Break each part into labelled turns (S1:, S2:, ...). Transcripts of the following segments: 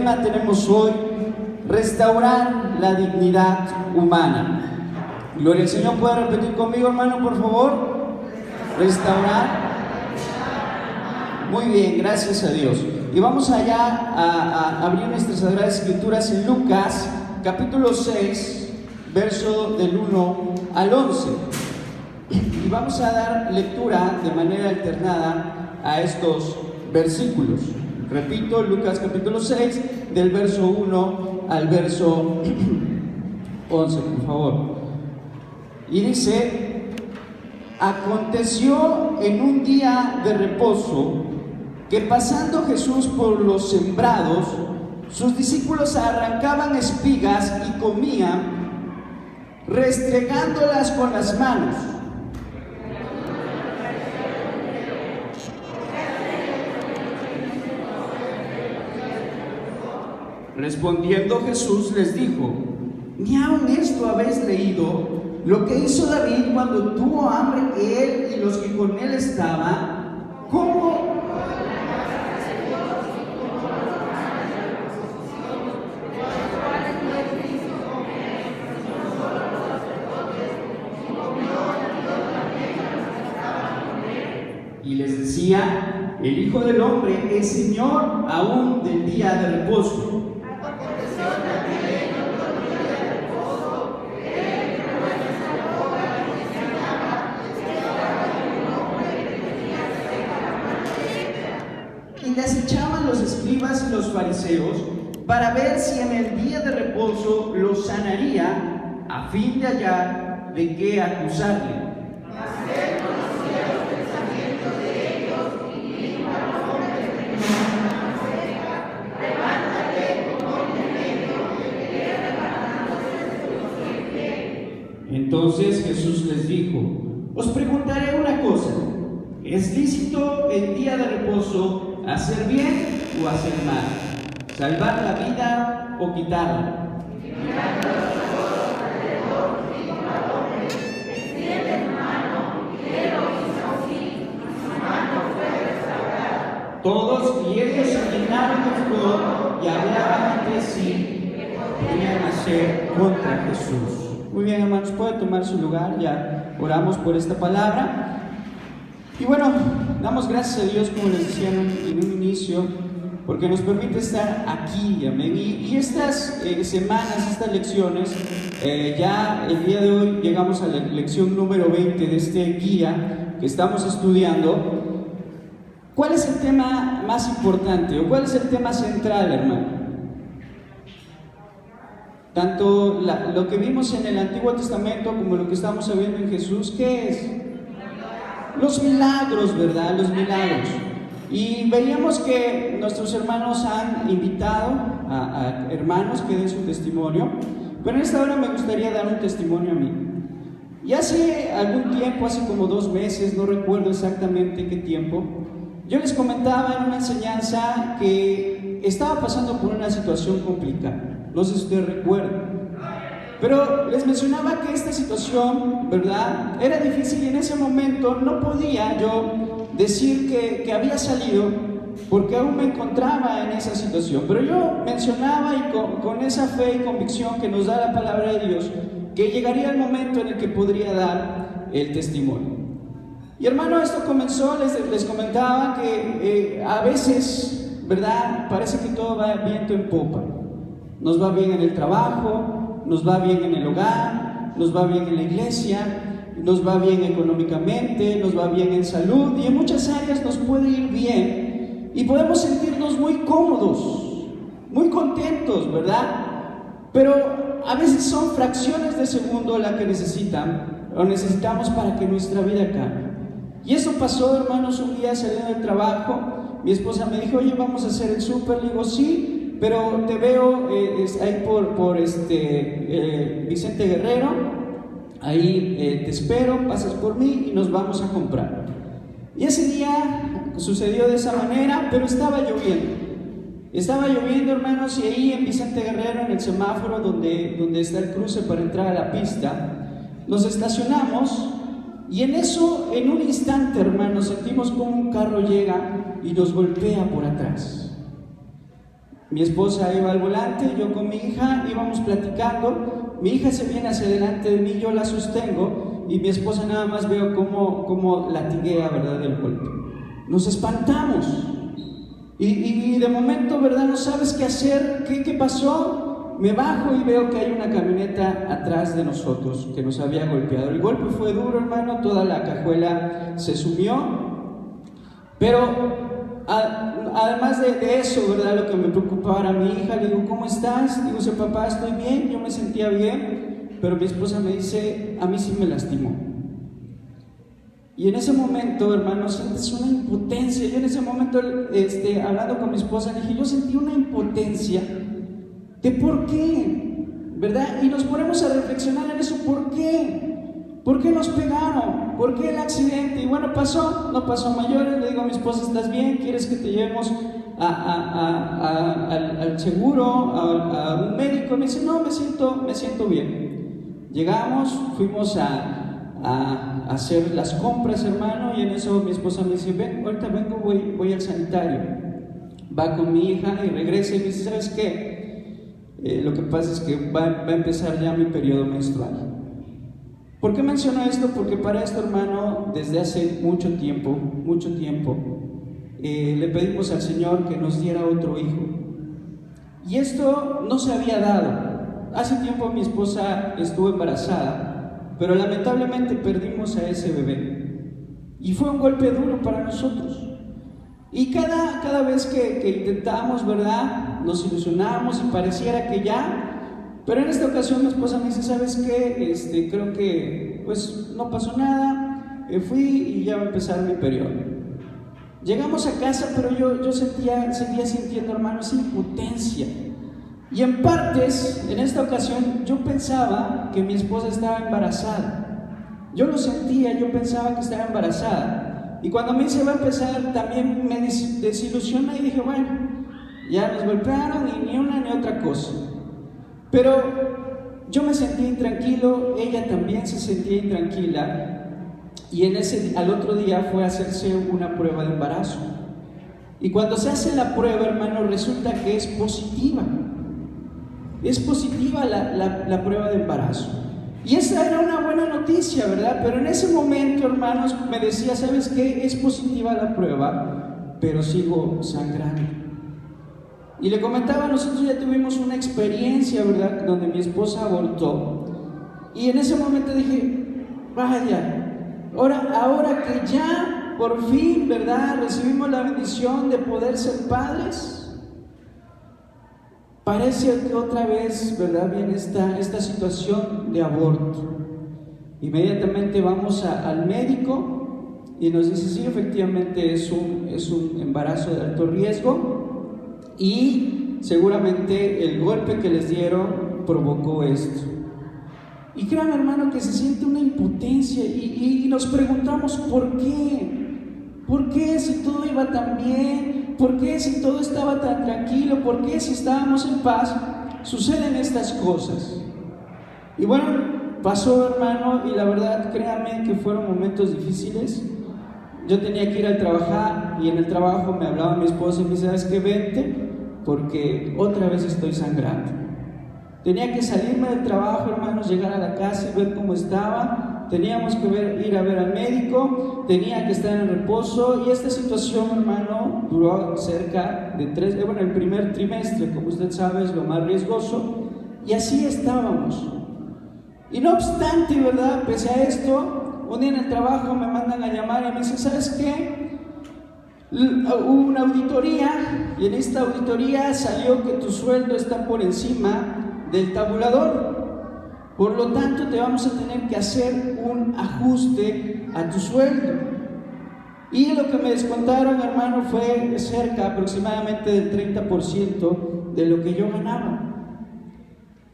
S1: tema tenemos hoy: restaurar la dignidad humana. Gloria al Señor. ¿Puede repetir conmigo, hermano, por favor? Restaurar. Muy bien, gracias a Dios. Y vamos allá a abrir nuestras Sagradas Escrituras en Lucas, capítulo 6, verso del 1 al 11. Y vamos a dar lectura de manera alternada a estos versículos. Repito, Lucas capítulo 6, del verso 1 al verso 11, por favor. Y dice: aconteció en un día de reposo que, pasando Jesús por los sembrados, sus discípulos arrancaban espigas y comían, restregándolas con las manos. Respondiendo Jesús les dijo: ¿ni aun esto habéis leído, lo que hizo David cuando tuvo hambre, él y los que con él estaban? ¿Cómo? Y les decía: el Hijo del Hombre es Señor aún del día de reposo. Y les echaban los escribas y los fariseos para ver si en el día de reposo los sanaría, a fin de hallar de qué acusarle. Entonces Jesús les dijo: os preguntaré una cosa, ¿es lícito el día de reposo hacer bien o hacer mal? ¿Salvar la vida o quitarla? Todos, y ellos se llenaron de furor y hablaban entre sí que podrían hacer contra Jesús. Muy bien, hermanos, puede tomar su lugar. Ya oramos por esta palabra. Y bueno, damos gracias a Dios, como les decía en un inicio, porque nos permite estar aquí, amén. Y estas semanas, estas lecciones, ya el día de hoy llegamos a la lección número 20 de este guía que estamos estudiando. ¿Cuál es el tema más importante o cuál es el tema central, hermano? Tanto lo que vimos en el Antiguo Testamento como lo que estamos viendo en Jesús, ¿qué es? Los milagros, ¿verdad? Los milagros. Y veíamos que nuestros hermanos han invitado a hermanos que den su testimonio, pero en esta hora me gustaría dar un testimonio a mí. Y hace algún tiempo, hace como 2 meses, no recuerdo exactamente qué tiempo, yo les comentaba en una enseñanza que estaba pasando por una situación complicada. No sé si ustedes recuerdan, pero les mencionaba que esta situación, ¿verdad?, era difícil, y en ese momento no podía yo decir que había salido, porque aún me encontraba en esa situación. Pero yo mencionaba, y con esa fe y convicción que nos da la palabra de Dios, que llegaría el momento en el que podría dar el testimonio. Y hermano, esto comenzó, les comentaba que a veces, ¿verdad?, parece que todo va viento en popa. Nos va bien en el trabajo, nos va bien en el hogar, nos va bien en la iglesia, nos va bien económicamente, nos va bien en salud, y en muchas áreas nos puede ir bien y podemos sentirnos muy cómodos, muy contentos, ¿verdad? Pero a veces son fracciones de segundo la que necesitamos para que nuestra vida cambie. Y eso pasó, hermanos. Un día saliendo del trabajo, mi esposa me dijo: oye, vamos a hacer el súper. Le digo: sí, pero te veo ahí por Vicente Guerrero, ahí te espero, pasas por mí y nos vamos a comprar. Y ese día sucedió de esa manera, pero estaba lloviendo, hermanos, y ahí en Vicente Guerrero, en el semáforo donde está el cruce para entrar a la pista, nos estacionamos. Y en eso, en un instante, hermanos, sentimos como un carro llega y nos golpea por atrás. Mi esposa iba al volante, yo con mi hija íbamos platicando. Mi hija se viene hacia delante de mí, yo la sostengo y mi esposa nada más veo cómo latiguea, ¿verdad?, del golpe. Nos espantamos y de momento, ¿verdad?, no sabes qué hacer. ¿Qué pasó? Me bajo y veo que hay una camioneta atrás de nosotros que nos había golpeado. El golpe fue duro, hermano, toda la cajuela se sumió, pero además de eso, ¿verdad?, lo que me preocupaba era mi hija. Le digo, ¿cómo estás? Digo, papá, estoy bien. Yo me sentía bien, pero mi esposa me dice, a mí sí me lastimó. Y en ese momento, hermano, sientes una impotencia. Yo en ese momento, hablando con mi esposa, le dije, yo sentí una impotencia de por qué, ¿verdad? Y nos ponemos a reflexionar en eso. ¿Por qué? ¿Por qué nos pegaron? ¿Por qué el accidente? Y bueno, pasó, no pasó a mayores. Le digo a mi esposa, ¿estás bien? ¿Quieres que te llevemos al seguro, a un médico? Me dice, no, me siento bien. Llegamos, fuimos a hacer las compras, hermano, y en eso mi esposa me dice, ven, ahorita vengo, voy al sanitario. Va con mi hija y regresa y me dice, ¿sabes qué? Lo que pasa es que va a empezar ya mi periodo menstrual. ¿Por qué menciono esto? Porque para esto, hermano, desde hace mucho tiempo, le pedimos al Señor que nos diera otro hijo. Y esto no se había dado. Hace tiempo mi esposa estuvo embarazada, pero lamentablemente perdimos a ese bebé. Y fue un golpe duro para nosotros. Y cada vez que intentamos, ¿verdad?, nos ilusionamos y pareciera que ya. Pero en esta ocasión mi esposa me dice, ¿sabes qué? Creo que pues no pasó nada. Fui y ya va a empezar mi periodo. Llegamos a casa, pero yo seguía sintiendo, hermano, esa impotencia. Y en partes, en esta ocasión, yo pensaba que mi esposa estaba embarazada. Yo lo sentía, yo pensaba que estaba embarazada. Y cuando me dice va a empezar, también me desilusiona y dije, bueno, ya nos golpearon y ni una ni otra cosa. Pero yo me sentí intranquilo, ella también se sentía intranquila, y al otro día fue a hacerse una prueba de embarazo. Y cuando se hace la prueba, hermano, resulta que es positiva. Es positiva la prueba de embarazo. Y esa era una buena noticia, ¿verdad? Pero en ese momento, hermanos, me decía, ¿sabes qué? Es positiva la prueba, pero sigo sangrando. Y le comentaba, nosotros ya tuvimos una experiencia, ¿verdad?, donde mi esposa abortó. Y en ese momento dije, vaya, ahora que ya por fin, ¿verdad?, recibimos la bendición de poder ser padres, parece que otra vez, ¿verdad?, viene esta situación de aborto. Inmediatamente vamos al médico y nos dice, sí, efectivamente es un embarazo de alto riesgo. Y seguramente el golpe que les dieron provocó esto. Y créanme, hermano, que se siente una impotencia y nos preguntamos ¿por qué? ¿Por qué si todo iba tan bien? ¿Por qué si todo estaba tan tranquilo? ¿Por qué si estábamos en paz suceden estas cosas? Y bueno, pasó, hermano, y la verdad, créanme que fueron momentos difíciles. Yo tenía que ir al trabajar y en el trabajo me hablaba mi esposa y me dice, ¿sabes qué? Vente, porque otra vez estoy sangrando. Tenía que salirme del trabajo, hermanos, llegar a la casa y ver cómo estaba. Teníamos que ir a ver al médico, tenía que estar en reposo, y esta situación, hermano, duró cerca de el primer trimestre, como usted sabe, es lo más riesgoso, y así estábamos. Y no obstante, ¿verdad?, pese a esto, un día en el trabajo me mandan a llamar y me dicen, ¿sabes qué? Hubo una auditoría y en esta auditoría salió que tu sueldo está por encima del tabulador. Por lo tanto, te vamos a tener que hacer un ajuste a tu sueldo. Y lo que me descontaron, hermano, fue cerca aproximadamente del 30% de lo que yo ganaba.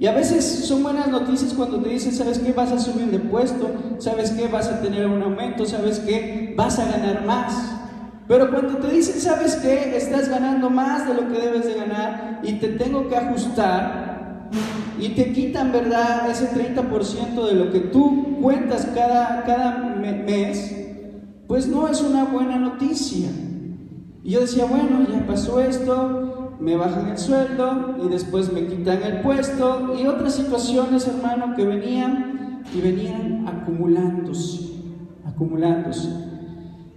S1: Y a veces son buenas noticias cuando te dicen, ¿sabes qué? Vas a subir de puesto, ¿sabes qué? Vas a tener un aumento, ¿sabes qué? Vas a ganar más. Pero cuando te dicen, ¿sabes qué? Estás ganando más de lo que debes de ganar y te tengo que ajustar, y te quitan, ¿verdad?, ese 30% de lo que tú cuentas cada mes, pues no es una buena noticia. Y yo decía, bueno, ya pasó esto, me bajan el sueldo y después me quitan el puesto y otras situaciones, hermano, que venían y venían acumulándose.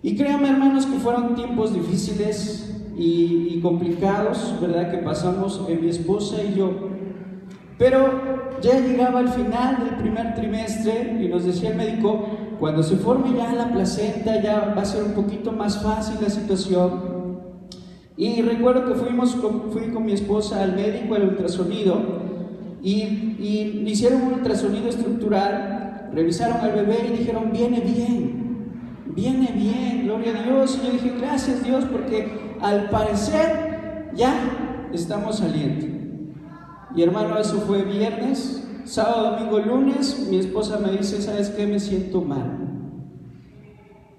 S1: Y créanme, hermanos, que fueron tiempos difíciles y complicados, ¿verdad?, que pasamos mi esposa y yo. Pero ya llegaba el final del primer trimestre y nos decía el médico, cuando se forme ya la placenta ya va a ser un poquito más fácil la situación. Y recuerdo que fui con mi esposa al médico, al ultrasonido, y hicieron un ultrasonido estructural, revisaron al bebé y dijeron, viene bien, gloria a Dios. Y yo dije, gracias Dios, porque al parecer ya estamos saliendo. Y hermano, eso fue viernes, sábado, domingo, lunes, mi esposa me dice, ¿sabes qué? Me siento mal.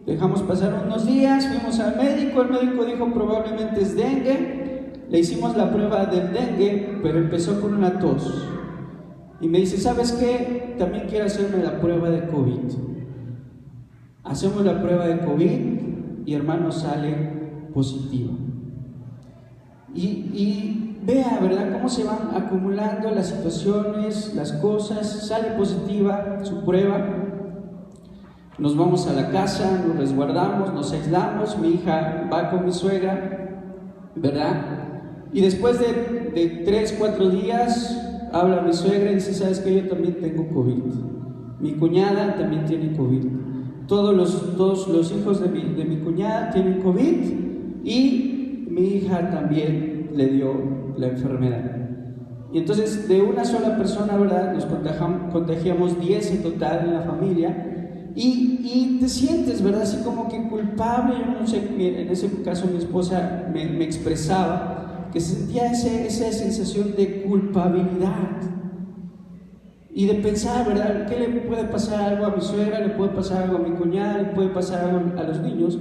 S1: Dejamos pasar unos días, fuimos al médico, el médico dijo probablemente es dengue, le hicimos la prueba del dengue, pero empezó con una tos. Y me dice, ¿sabes qué? También quiero hacerme la prueba de COVID. Hacemos la prueba de COVID y hermano sale positiva. Y vea, ¿verdad?, cómo se van acumulando las situaciones, las cosas. Sale positiva su prueba. Nos vamos a la casa, nos resguardamos, nos aislamos. Mi hija va con mi suegra, ¿verdad? Y después de 3-4 días habla mi suegra y dice, ¿sabes qué? Yo también tengo COVID. Mi cuñada también tiene COVID. Todos los hijos de mi cuñada tienen COVID y mi hija también le dio la enfermedad. Y entonces de una sola persona, ¿verdad?, nos contagiamos 10 en total en la familia. Y te sientes, ¿verdad?, así como que culpable. Yo no sé, en ese caso mi esposa me expresaba que sentía esa sensación de culpabilidad y de pensar, ¿verdad?, ¿qué le puede pasar algo a mi suegra? ¿Le puede pasar algo a mi cuñada? ¿Le puede pasar algo a los niños?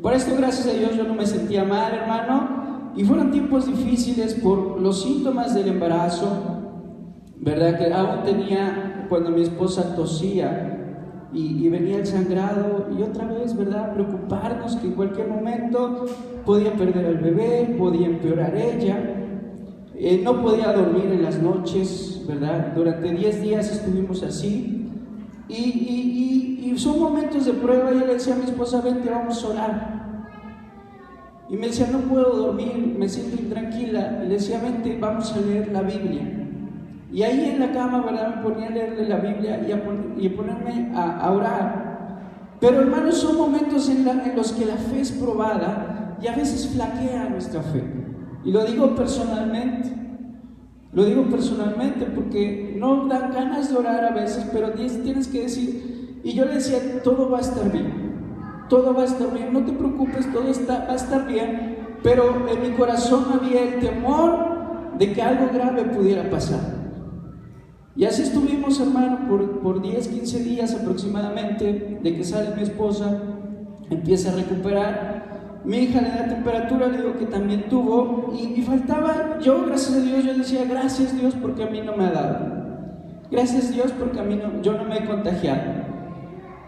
S1: Por esto, gracias a Dios, yo no me sentía mal, hermano, y fueron tiempos difíciles por los síntomas del embarazo, ¿verdad?, que aún tenía cuando mi esposa tosía y venía el sangrado, y otra vez, ¿verdad?, preocuparnos que en cualquier momento podía perder al bebé, podía empeorar ella. No podía dormir en las noches, ¿verdad? Durante 10 días estuvimos así. Y son momentos de prueba. Yo le decía a mi esposa, vente, vamos a orar. Y me decía, no puedo dormir, me siento intranquila. Y le decía, vente, vamos a leer la Biblia. Y ahí en la cama, ¿verdad?, me ponía a leerle la Biblia y a ponerme a orar. Pero hermanos, son momentos en los que la fe es probada y a veces flaquea nuestra fe. Y lo digo personalmente porque no dan ganas de orar a veces, pero tienes que decir. Y yo le decía, todo va a estar bien, no te preocupes, todo va a estar bien. Pero en mi corazón había el temor de que algo grave pudiera pasar. Y así estuvimos, hermano, por 10-15 días aproximadamente, de que sale mi esposa, empieza a recuperar. Mi hija le da temperatura, le digo que también tuvo, y faltaba. Yo, gracias a Dios, yo decía, gracias Dios porque a mí no me ha dado. Gracias Dios porque yo no me he contagiado.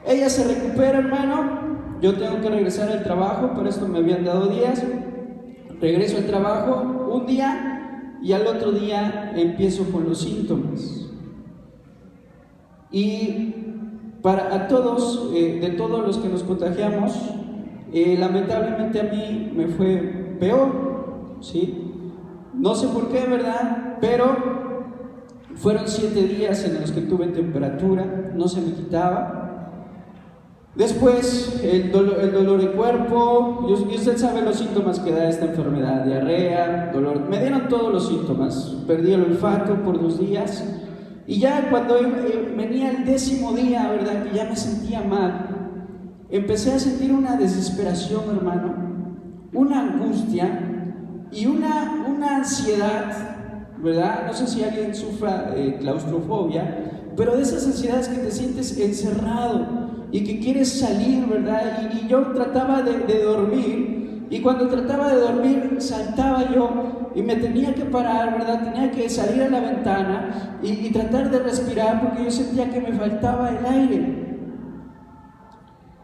S1: Ella se recupera, hermano. Yo tengo que regresar al trabajo, por esto me habían dado días. Regreso al trabajo un día y al otro día empiezo con los síntomas. Y a todos, de todos los que nos contagiamos, lamentablemente a mí me fue peor, ¿sí? No sé por qué, ¿verdad? Pero fueron 7 días en los que tuve temperatura, no se me quitaba. Después el dolor de cuerpo, y usted sabe los síntomas que da esta enfermedad: diarrea, dolor. Me dieron todos los síntomas, perdí el olfato por 2 días. Y ya cuando venía el 10º día, ¿verdad?, que ya me sentía mal, empecé a sentir una desesperación, hermano, una angustia y una ansiedad, ¿verdad? No sé si alguien sufra claustrofobia, pero de esas ansiedades que te sientes encerrado y que quieres salir, ¿verdad? Y yo trataba de dormir, y cuando trataba de dormir saltaba yo y me tenía que parar, ¿verdad? Tenía que salir a la ventana y tratar de respirar porque yo sentía que me faltaba el aire.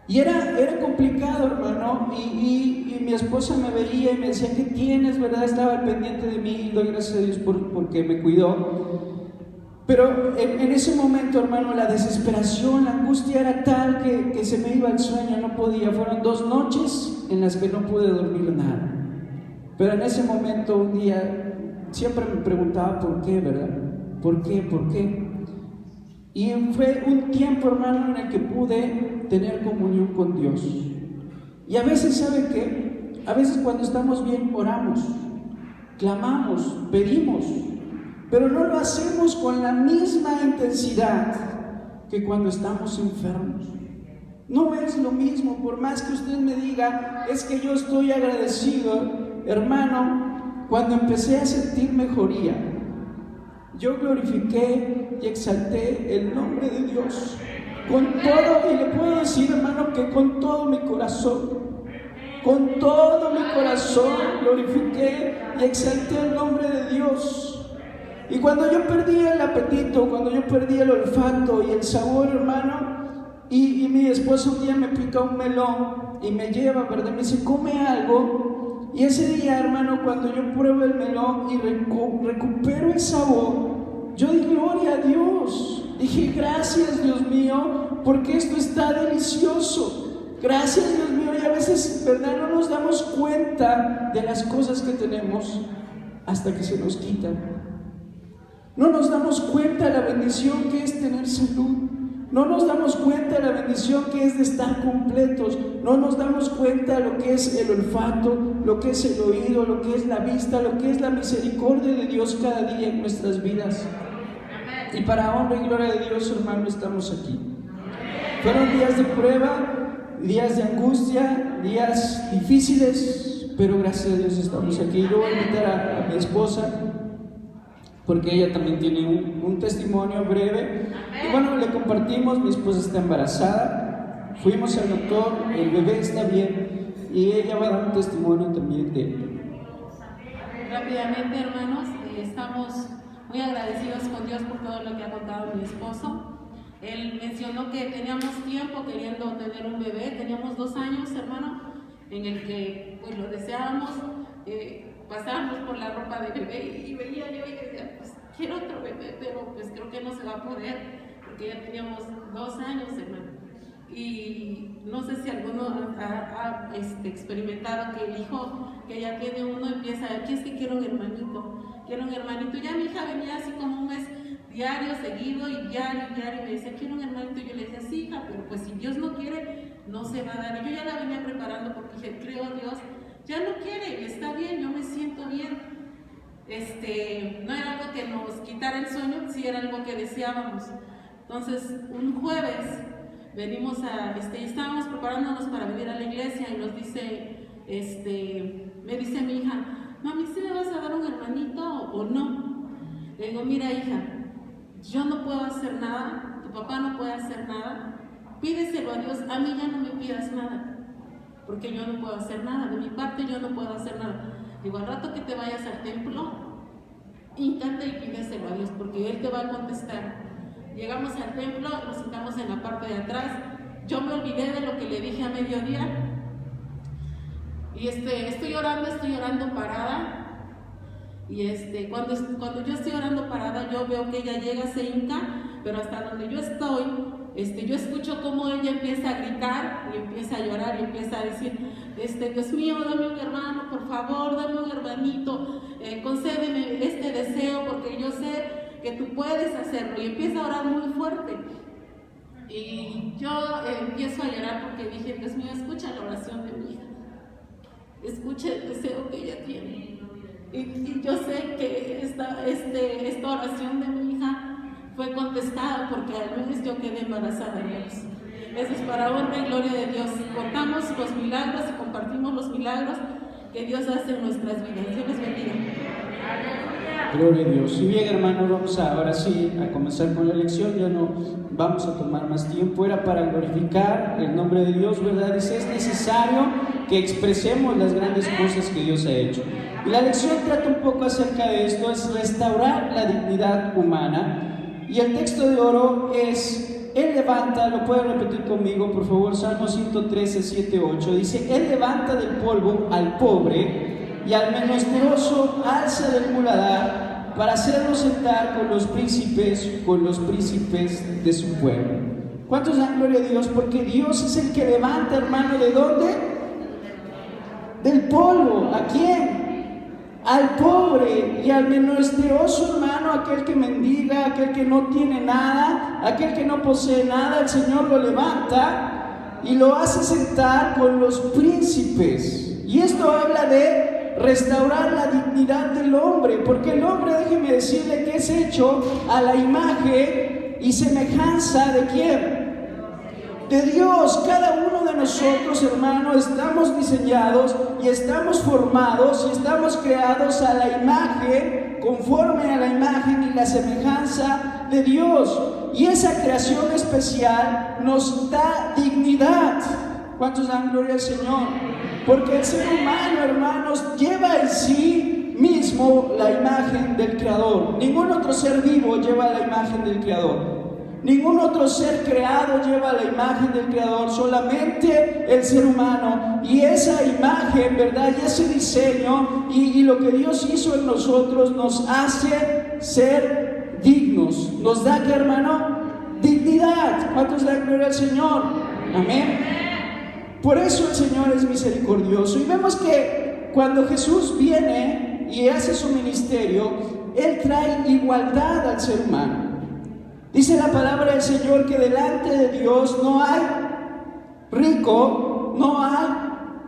S1: Y era complicado, hermano, y mi esposa me veía y me decía, ¿qué tienes, verdad? Estaba al pendiente de mí, y doy gracias a Dios porque me cuidó. Pero en ese momento, hermano, la desesperación, la angustia era tal que se me iba el sueño, no podía. Fueron 2 noches en las que no pude dormir nada. Pero en ese momento, un día, siempre me preguntaba por qué, ¿verdad? ¿Por qué? ¿Por qué? Y fue un tiempo, hermano, en el que pude tener comunión con Dios. Y a veces, ¿sabe qué? A veces cuando estamos bien, oramos, clamamos, pedimos, pero no lo hacemos con la misma intensidad que cuando estamos enfermos. No es lo mismo, por más que usted me diga, es que yo estoy agradecido, hermano, cuando empecé a sentir mejoría, yo glorifiqué y exalté el nombre de Dios con todo, y le puedo decir, hermano, que con todo mi corazón glorifiqué y exalté el nombre de Dios. Y cuando yo perdí el apetito, cuando yo perdí el olfato y el sabor, hermano, y mi esposa un día me pica un melón y me lleva, ¿verdad? Me dice, come algo. Y ese día, hermano, cuando yo pruebo el melón y recupero el sabor, yo di gloria a Dios. Dije, gracias, Dios mío, porque esto está delicioso. Gracias, Dios mío. Y a veces, ¿verdad? No nos damos cuenta de las cosas que tenemos hasta que se nos quitan. No nos damos cuenta de la bendición que es tener salud. No nos damos cuenta de la bendición que es de estar completos. No nos damos cuenta de lo que es el olfato, lo que es el oído, lo que es la vista, lo que es la misericordia de Dios cada día en nuestras vidas. Y para honra y gloria de Dios, hermano, estamos aquí. Fueron días de prueba, días de angustia, días difíciles, pero gracias a Dios estamos aquí. Yo voy a invitar a mi esposa, porque ella también tiene un testimonio breve. Y bueno, le compartimos, mi esposa está embarazada, fuimos al doctor, el bebé está bien, y ella va a dar un testimonio también de él.
S2: Rápidamente, hermanos, estamos muy agradecidos con Dios por todo lo que ha contado mi esposo. Él mencionó que teníamos tiempo queriendo tener un bebé, teníamos 2 años, hermano, en el que pues lo deseábamos. Pasábamos por la ropa de bebé y veía yo y decía, pues quiero otro bebé, pero pues creo que no se va a poder, porque ya teníamos 2 años, hermano. Y no sé si alguno ha experimentado que el hijo que ya tiene uno empieza a decir, es que quiero un hermanito. Ya mi hija venía así como un mes diario, seguido, y diario, y me decía, quiero un hermanito. Y yo le decía, sí, hija, pero pues si Dios no quiere, no se va a dar. Y yo ya la venía preparando porque dije, creo Dios, ya no quiere, y está bien, yo me siento bien. No era algo que nos quitara el sueño, sí era algo que deseábamos. Entonces, un jueves venimos estábamos preparándonos para venir a la iglesia y nos dice, me dice mi hija, mami, ¿sí me vas a dar un hermanito o no? Le digo, mira, hija, yo no puedo hacer nada, tu papá no puede hacer nada, pídeselo a Dios, a mí ya no me pidas nada, porque yo no puedo hacer nada, de mi parte yo no puedo hacer nada. Digo, al rato que te vayas al templo, híncate y pídeselo a Dios, porque Él te va a contestar. Llegamos al templo, nos sentamos en la parte de atrás, yo me olvidé de lo que le dije a mediodía, y estoy orando parada, y cuando yo estoy orando parada, yo veo que ella llega, se hinca, pero hasta donde yo estoy, yo escucho cómo ella empieza a gritar y empieza a llorar y empieza a decir, Dios mío, dame un hermano, por favor, dame un hermanito, concédeme este deseo porque yo sé que tú puedes hacerlo. Y empieza a orar muy fuerte. Y yo empiezo a llorar porque dije, Dios mío, escucha la oración de mi hija, escucha el deseo que ella tiene. Y yo sé que esta oración de mi hija fue contestada porque al menos yo quedé embarazada de Dios. Eso es para honra y gloria de Dios. Contamos los milagros y compartimos los milagros que Dios hace en nuestras vidas. Dios les bendiga.
S1: Gloria a Dios. Y bien, hermano, vamos ahora sí a comenzar con la lección. Ya no vamos a tomar más tiempo. Era para glorificar el nombre de Dios, ¿verdad? Dice, es necesario que expresemos las grandes cosas que Dios ha hecho. Y la lección trata un poco acerca de esto, es restaurar la dignidad humana. Y el texto de oro es Él levanta, lo puede repetir conmigo, por favor, Salmo 113, 7, 8, dice, Él levanta del polvo al pobre y al menesteroso alza del muladar para hacerlo sentar con los príncipes de su pueblo. ¿Cuántos dan gloria a Dios? Porque Dios es el que levanta, hermano, ¿de dónde? Del polvo. ¿A quién? Al pobre y al menesteroso, hermano, aquel que mendiga, aquel que no tiene nada, aquel que no posee nada, el Señor lo levanta y lo hace sentar con los príncipes. Y esto habla de restaurar la dignidad del hombre, porque el hombre, déjeme decirle, que es hecho a la imagen y semejanza ¿de quién? De Dios. Cada uno de nosotros, hermano, estamos diseñados y estamos formados y estamos creados a la imagen, conforme a la imagen y la semejanza de Dios. Y esa creación especial nos da dignidad. ¿Cuántos dan gloria al Señor? Porque el ser humano, hermanos, lleva en sí mismo la imagen del Creador. Ningún otro ser vivo lleva la imagen del Creador. Ningún otro ser creado lleva la imagen del Creador, solamente el ser humano. Y esa imagen, ¿verdad? Y ese diseño y lo que Dios hizo en nosotros nos hace ser dignos. Nos da, ¿qué, hermano? Dignidad. ¿Cuántos dan gloria al Señor? Amén. Por eso el Señor es misericordioso. Y vemos que cuando Jesús viene y hace su ministerio, Él trae igualdad al ser humano. Dice la palabra del Señor que delante de Dios no hay rico, no hay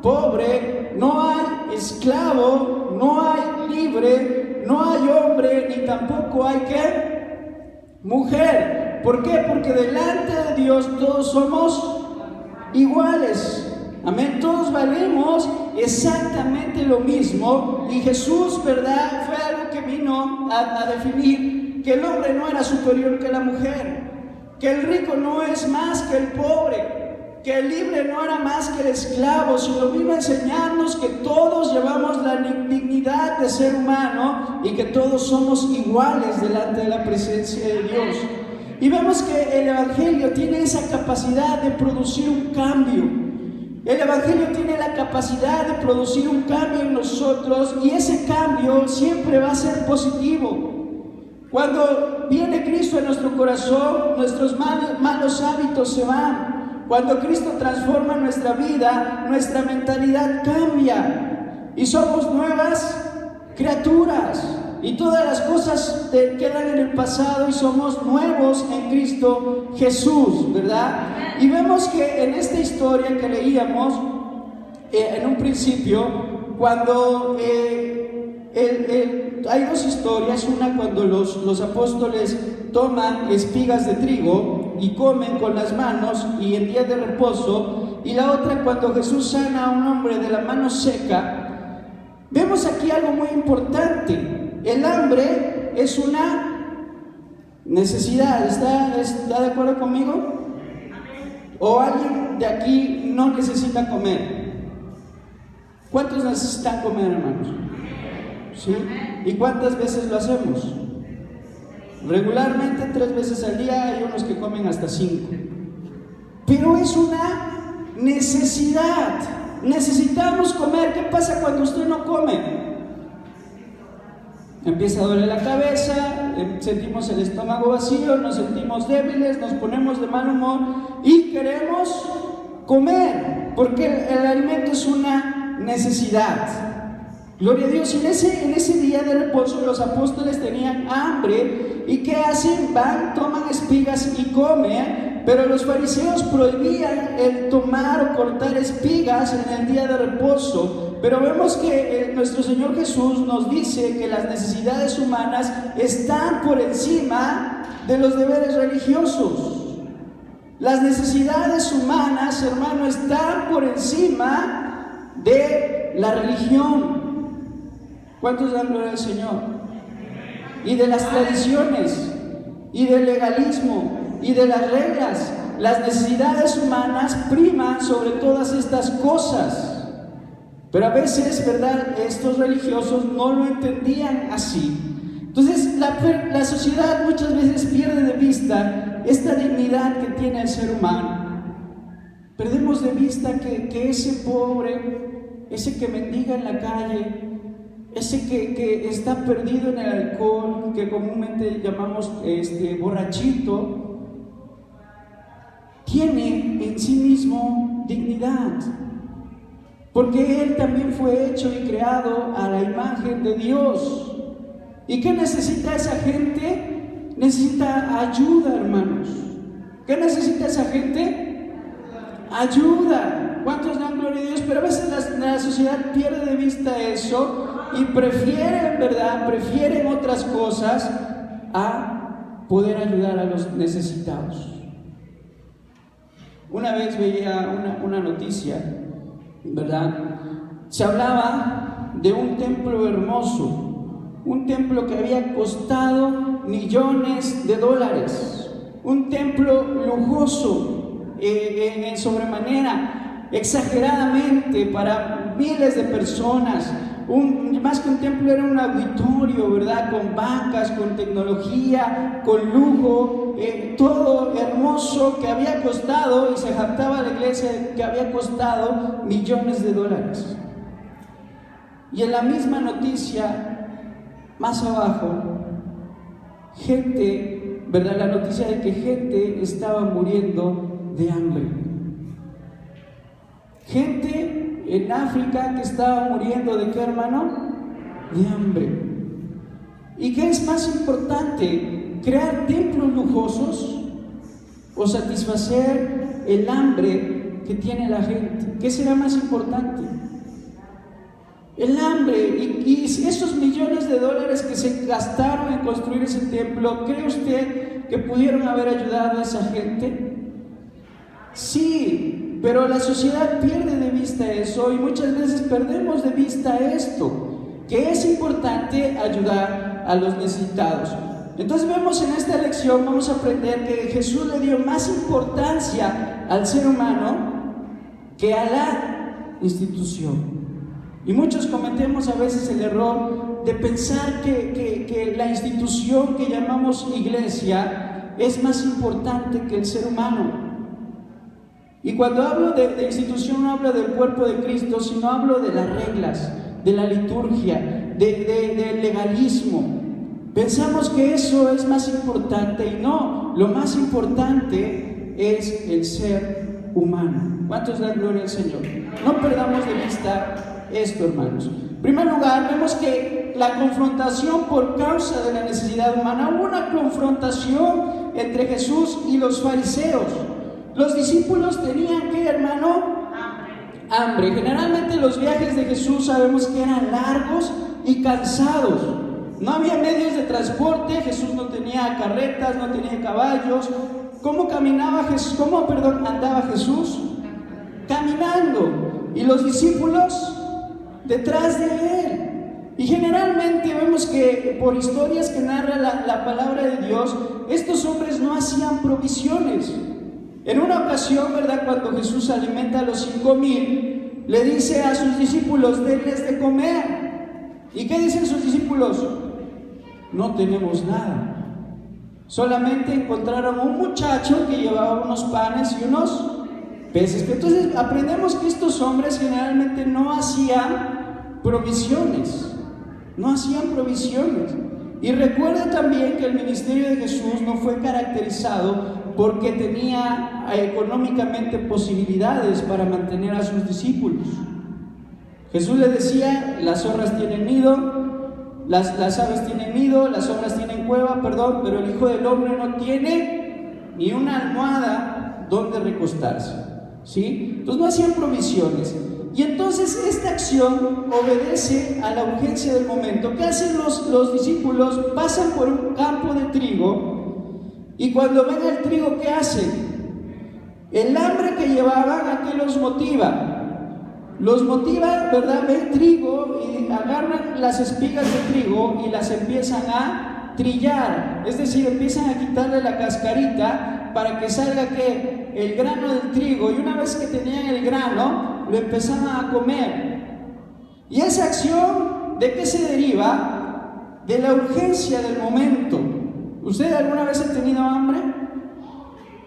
S1: pobre, no hay esclavo, no hay libre, no hay hombre, ni tampoco hay ¿qué? Mujer. ¿Por qué? Porque delante de Dios todos somos iguales. Amén. Todos valemos exactamente lo mismo. Y Jesús, ¿verdad? Fue algo que vino a definir que el hombre no era superior que la mujer, que el rico no es más que el pobre, que el libre no era más que el esclavo, sino vino a enseñarnos que todos llevamos la dignidad de ser humano y que todos somos iguales delante de la presencia de Dios. Y vemos que el Evangelio tiene esa capacidad de producir un cambio. El Evangelio tiene la capacidad de producir un cambio en nosotros y ese cambio siempre va a ser positivo. Cuando viene Cristo en nuestro corazón, nuestros malos hábitos se van. Cuando Cristo transforma nuestra vida, nuestra mentalidad cambia y somos nuevas criaturas. Y todas las cosas quedan en el pasado y somos nuevos en Cristo Jesús, ¿verdad? Y vemos que en esta historia que leíamos en un principio, cuando hay dos historias, una cuando los apóstoles toman espigas de trigo y comen con las manos y en día de reposo, y la otra cuando Jesús sana a un hombre de la mano seca. Vemos aquí algo muy importante. El hambre es una necesidad. ¿Está de acuerdo conmigo? ¿O alguien de aquí no necesita comer? ¿Cuántos necesitan comer, hermanos? ¿Sí? ¿Y cuántas veces lo hacemos? Regularmente 3 veces al día, hay unos que comen hasta 5. Pero es una necesidad. Necesitamos comer. ¿Qué pasa cuando usted no come? Empieza a doler la cabeza, sentimos el estómago vacío, nos sentimos débiles, nos ponemos de mal humor y queremos comer, porque el alimento es una necesidad. Gloria a Dios. Y en ese día de reposo los apóstoles tenían hambre. ¿Y qué hacen? Van, toman espigas y comen. Pero los fariseos prohibían el tomar o cortar espigas en el día de reposo. Pero vemos que nuestro Señor Jesús nos dice que las necesidades humanas están por encima de los deberes religiosos. Las necesidades humanas, hermano, están por encima de la religión. ¿Cuántos dan gloria al Señor? Y de las tradiciones, y del legalismo, y de las reglas. Las necesidades humanas priman sobre todas estas cosas. Pero a veces, ¿verdad?, estos religiosos no lo entendían así. Entonces la sociedad muchas veces pierde de vista esta dignidad que tiene el ser humano. Perdemos de vista que ese pobre, ese que mendiga en la calle, ese que está perdido en el alcohol, que comúnmente llamamos borrachito, tiene en sí mismo dignidad, porque él también fue hecho y creado a la imagen de Dios. ¿Y qué necesita esa gente? Necesita ayuda, hermanos. ¿Qué necesita esa gente? Ayuda. ¿Cuántos dan gloria a Dios? Pero a veces la sociedad pierde de vista eso y prefieren, ¿verdad? Prefieren otras cosas a poder ayudar a los necesitados. Una vez veía una noticia, ¿verdad? Se hablaba de un templo hermoso, un templo que había costado millones de dólares, un templo lujoso, en sobremanera, exageradamente para miles de personas. Más que un templo, era un auditorio, ¿verdad? Con bancas, con tecnología, con lujo, todo hermoso, que había costado, y se jactaba la iglesia que había costado millones de dólares. Y en la misma noticia, más abajo, gente, ¿verdad? La noticia de que gente estaba muriendo de hambre. Gente en África que estaba muriendo ¿de qué, hermano? De hambre. ¿Y qué es más importante? ¿Crear templos lujosos o satisfacer el hambre que tiene la gente? ¿Qué será más importante? El hambre. Y esos millones de dólares que se gastaron en construir ese templo, ¿cree usted que pudieron haber ayudado a esa gente? Sí, pero la sociedad pierde de vista eso, y muchas veces perdemos de vista esto, que es importante ayudar a los necesitados. Entonces vemos en esta lección, vamos a aprender que Jesús le dio más importancia al ser humano que a la institución. Y muchos cometemos a veces el error de pensar que la institución que llamamos iglesia es más importante que el ser humano. Y cuando hablo de institución, no hablo del cuerpo de Cristo, sino hablo de las reglas, de la liturgia, del legalismo. Pensamos que eso es más importante, y no, lo más importante es el ser humano. ¿Cuántos dan gloria al Señor? No perdamos de vista esto, hermanos. En primer lugar, vemos que la confrontación por causa de la necesidad humana, hubo una confrontación entre Jesús y los fariseos. Los discípulos tenían, ¿qué, hermano? Hambre. Generalmente los viajes de Jesús sabemos que eran largos y cansados. No había medios de transporte, Jesús no tenía carretas, no tenía caballos. ¿Cómo andaba Jesús? Caminando. Y los discípulos detrás de él. Y generalmente vemos que por historias que narra la palabra de Dios, estos hombres no hacían provisiones. En una ocasión, ¿verdad?, cuando Jesús alimenta a los 5,000, le dice a sus discípulos: denles de comer. ¿Y qué dicen sus discípulos? No tenemos nada. Solamente encontraron un muchacho que llevaba unos panes y unos peces. Entonces aprendemos que estos hombres generalmente no hacían provisiones. No hacían provisiones. Y recuerda también que el ministerio de Jesús no fue caracterizado porque tenía económicamente posibilidades para mantener a sus discípulos. Jesús les decía: las zorras tienen nido, las aves tienen nido, las zorras tienen cueva, pero el Hijo del Hombre no tiene ni una almohada donde recostarse, ¿sí? Entonces no hacían provisiones. Y entonces esta acción obedece a la urgencia del momento. ¿Qué hacen los discípulos? Pasan por un campo de trigo, y cuando ven el trigo, ¿qué hacen? El hambre que llevaban, ¿a qué los motiva? Los motiva, ¿verdad? Ven trigo y agarran las espigas de trigo y las empiezan a trillar. Es decir, empiezan a quitarle la cascarita para que salga ¿qué? El grano del trigo. Y una vez que tenían el grano, lo empezaban a comer. Y esa acción, ¿de qué se deriva? De la urgencia del momento. ¿Usted alguna vez ha tenido hambre?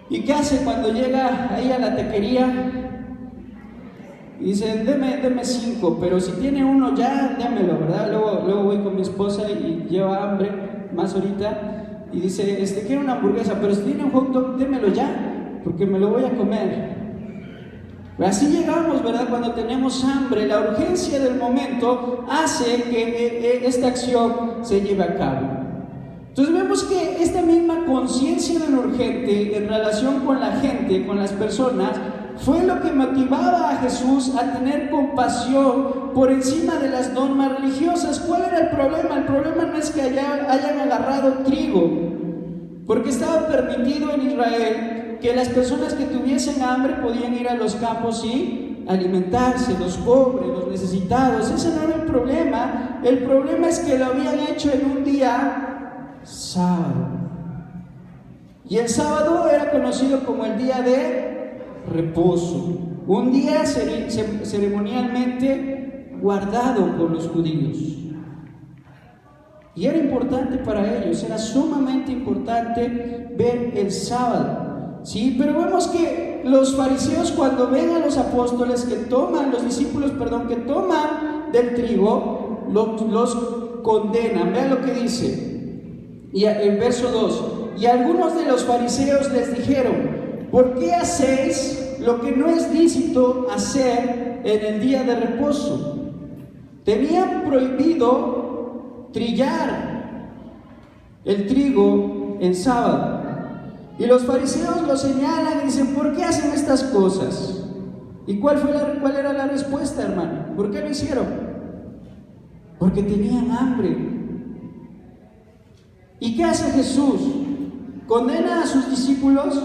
S1: ¿Y qué hace cuando llega ahí a la taquería? Y dice, deme 5, pero si tiene uno ya, démelo, ¿verdad? Luego voy con mi esposa y lleva hambre, más ahorita, y dice, quiero una hamburguesa, pero si tiene un hot dog, démelo ya, porque me lo voy a comer. Así llegamos, ¿verdad? Cuando tenemos hambre, la urgencia del momento hace que esta acción se lleve a cabo. Entonces vemos que esta misma conciencia de lo urgente en relación con la gente, con las personas, fue lo que motivaba a Jesús a tener compasión por encima de las normas religiosas. ¿Cuál era el problema? El problema no es que hayan agarrado trigo, porque estaba permitido en Israel que las personas que tuviesen hambre podían ir a los campos y alimentarse, los pobres, los necesitados. Ese no era el problema. El problema es que lo habían hecho en un día sábado. Y el sábado era conocido como el día de reposo, un día ceremonialmente guardado por los judíos. Y era importante para ellos, era sumamente importante ver el sábado, ¿sí? Pero vemos que los fariseos, cuando ven a los apóstoles los discípulos que toman del trigo, los condenan. Vean lo que dice, y el verso 2, y algunos de los fariseos les dijeron, ¿por qué hacéis lo que no es lícito hacer en el día de reposo? Tenían prohibido trillar el trigo en sábado. Y los fariseos lo señalan y dicen, ¿por qué hacen estas cosas? ¿Y cuál era la respuesta, hermano? ¿Por qué lo hicieron? Porque tenían hambre. ¿Y qué hace Jesús? ¿Condena a sus discípulos?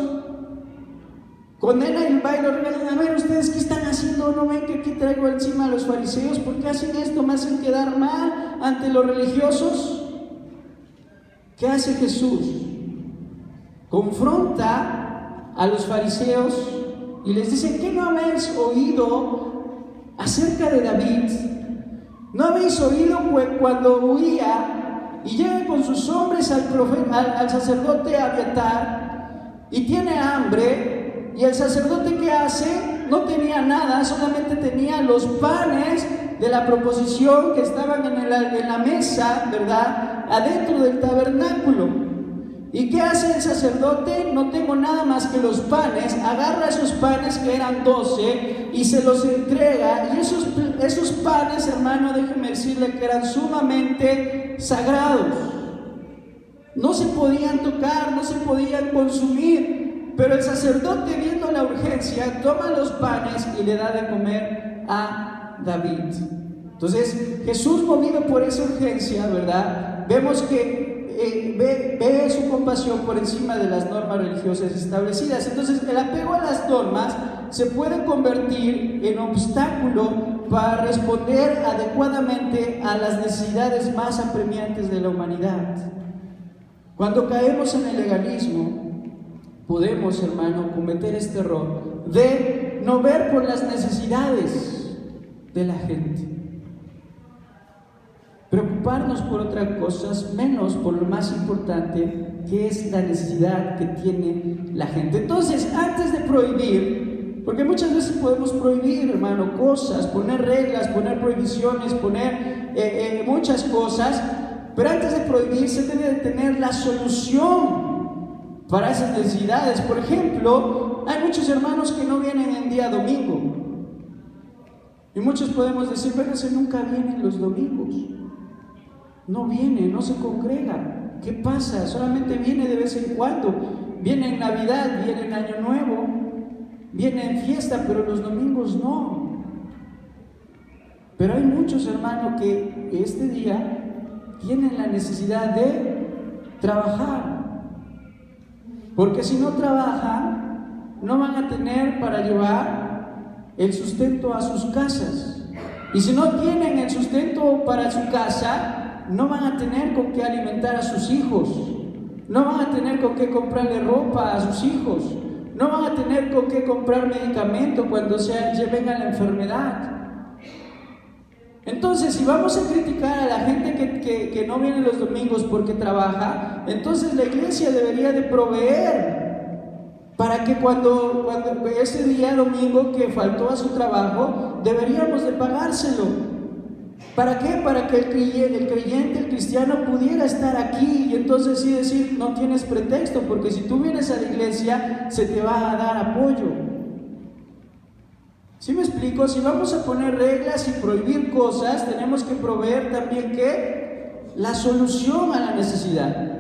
S1: Condena y va y lo regañan. A ver, ¿ustedes qué están haciendo? ¿No ven que aquí traigo encima a los fariseos? ¿Por qué hacen esto? ¿Me hacen quedar mal ante los religiosos? ¿Qué hace Jesús? Confronta a los fariseos y les dice, ¿qué no habéis oído acerca de David? ¿No habéis oído cuando huía y llega con sus hombres al sacerdote Abiatar y tiene hambre? Y el sacerdote, ¿qué hace? No tenía nada, solamente tenía los panes de la proposición que estaban en la mesa, ¿verdad? Adentro del tabernáculo. ¿Y qué hace el sacerdote? No tengo nada más que los panes. Agarra esos panes, que eran 12, y se los entrega. Y esos panes, hermano, déjeme decirle que eran sumamente sagrados. No se podían tocar, no se podían consumir. Pero el sacerdote, viendo la urgencia, toma los panes y le da de comer a David. Entonces, Jesús, movido por esa urgencia, ¿verdad? Vemos que ve su compasión por encima de las normas religiosas establecidas. Entonces, el apego a las normas se puede convertir en obstáculo para responder adecuadamente a las necesidades más apremiantes de la humanidad. Cuando caemos en el legalismo, podemos, hermano, cometer este error de no ver por las necesidades de la gente, preocuparnos por otras cosas, menos por lo más importante, que es la necesidad que tiene la gente. Entonces, antes de prohibir, porque muchas veces podemos prohibir, hermano, cosas, poner reglas, poner prohibiciones, poner muchas cosas, pero antes de prohibir se debe de tener la solución para esas necesidades. Por ejemplo, hay muchos hermanos que no vienen en día domingo, y muchos podemos decir, pero ese nunca vienen los domingos, no viene, no se congrega. ¿Qué pasa? Solamente viene de vez en cuando, viene en Navidad, viene en Año Nuevo, viene en fiesta, pero los domingos no. Pero hay muchos hermanos que este día tienen la necesidad de trabajar, porque si no trabajan, no van a tener para llevar el sustento a sus casas. Y si no tienen el sustento para su casa, no van a tener con qué alimentar a sus hijos, no van a tener con qué comprarle ropa a sus hijos, no van a tener con qué comprar medicamento cuando venga la enfermedad. Entonces, si vamos a criticar a la gente que no viene los domingos porque trabaja, entonces la iglesia debería de proveer para que cuando ese día domingo que faltó a su trabajo, deberíamos de pagárselo. ¿Para qué? Para que el creyente, el cristiano pudiera estar aquí y entonces sí decir, no tienes pretexto, porque si tú vienes a la iglesia, se te va a dar apoyo. ¿Sí me explico? Si vamos a poner reglas y prohibir cosas, tenemos que proveer también, ¿qué? La solución a la necesidad.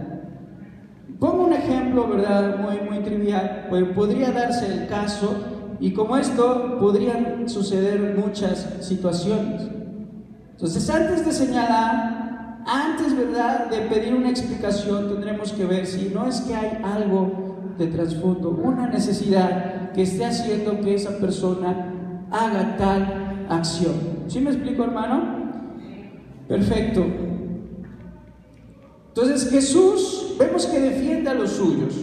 S1: Pongo un ejemplo, ¿verdad? Muy trivial, pues podría darse el caso, y como esto podrían suceder muchas situaciones. Entonces, antes de señalar, antes, ¿verdad?, de pedir una explicación, tendremos que ver si no es que hay algo de trasfondo, una necesidad que esté haciendo que esa persona haga tal acción. ¿Sí me explico, hermano? Perfecto. Entonces, Jesús, vemos que defiende a los suyos.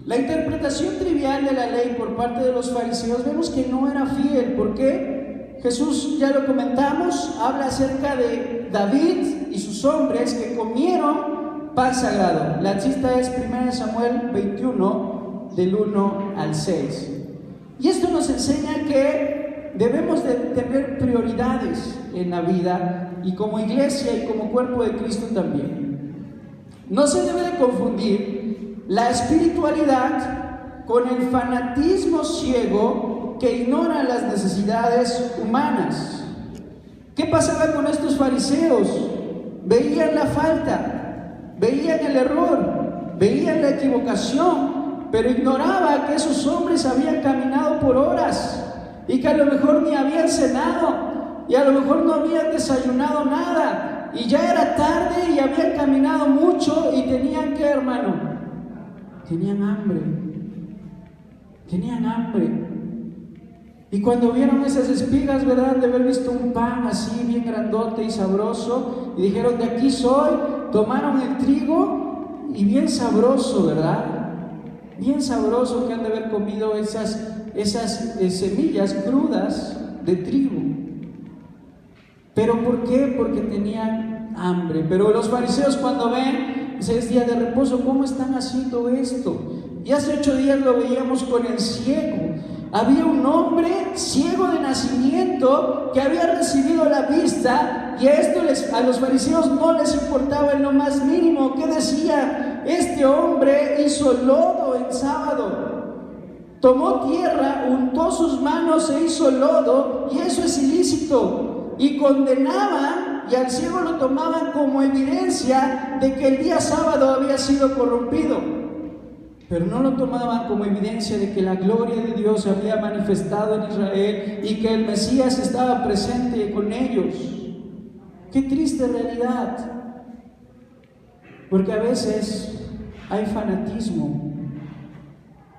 S1: La interpretación trivial de la ley por parte de los fariseos, vemos que no era fiel. ¿Por qué? Jesús, ya lo comentamos, habla acerca de David y sus hombres que comieron pan sagrado. La cita es 1 Samuel 21, del 1 al 6. Y esto nos enseña que debemos de tener prioridades en la vida, y como iglesia y como cuerpo de Cristo también. No se debe de confundir la espiritualidad con el fanatismo ciego que ignora las necesidades humanas. ¿Qué pasaba con estos fariseos? Veían la falta, veían el error, veían la equivocación, pero ignoraba que esos hombres habían caminado por horas y que a lo mejor ni habían cenado y a lo mejor no habían desayunado nada y ya era tarde y habían caminado mucho y tenían ¿qué, hermano? Tenían hambre. Tenían hambre. Y cuando vieron esas espigas, ¿verdad?, de haber visto un pan así bien grandote y sabroso, y dijeron, de aquí soy, tomaron el trigo y bien sabroso, ¿verdad? Bien sabroso que han de haber comido esas semillas crudas de trigo. ¿Pero por qué? Porque tenían hambre. Pero los fariseos cuando ven, es día de reposo, ¿cómo están haciendo esto? Y hace 8 días lo veíamos con el ciego. Había un hombre ciego de nacimiento que había recibido la vista, y a los fariseos no les importaba en lo más mínimo. ¿Qué decía? Este hombre hizo lodo en sábado, tomó tierra, untó sus manos e hizo lodo, y eso es ilícito. Y condenaban, y al ciego lo tomaban como evidencia de que el día sábado había sido corrompido. Pero no lo tomaban como evidencia de que la gloria de Dios se había manifestado en Israel y que el Mesías estaba presente con ellos. ¡Qué triste realidad! Porque a veces hay fanatismo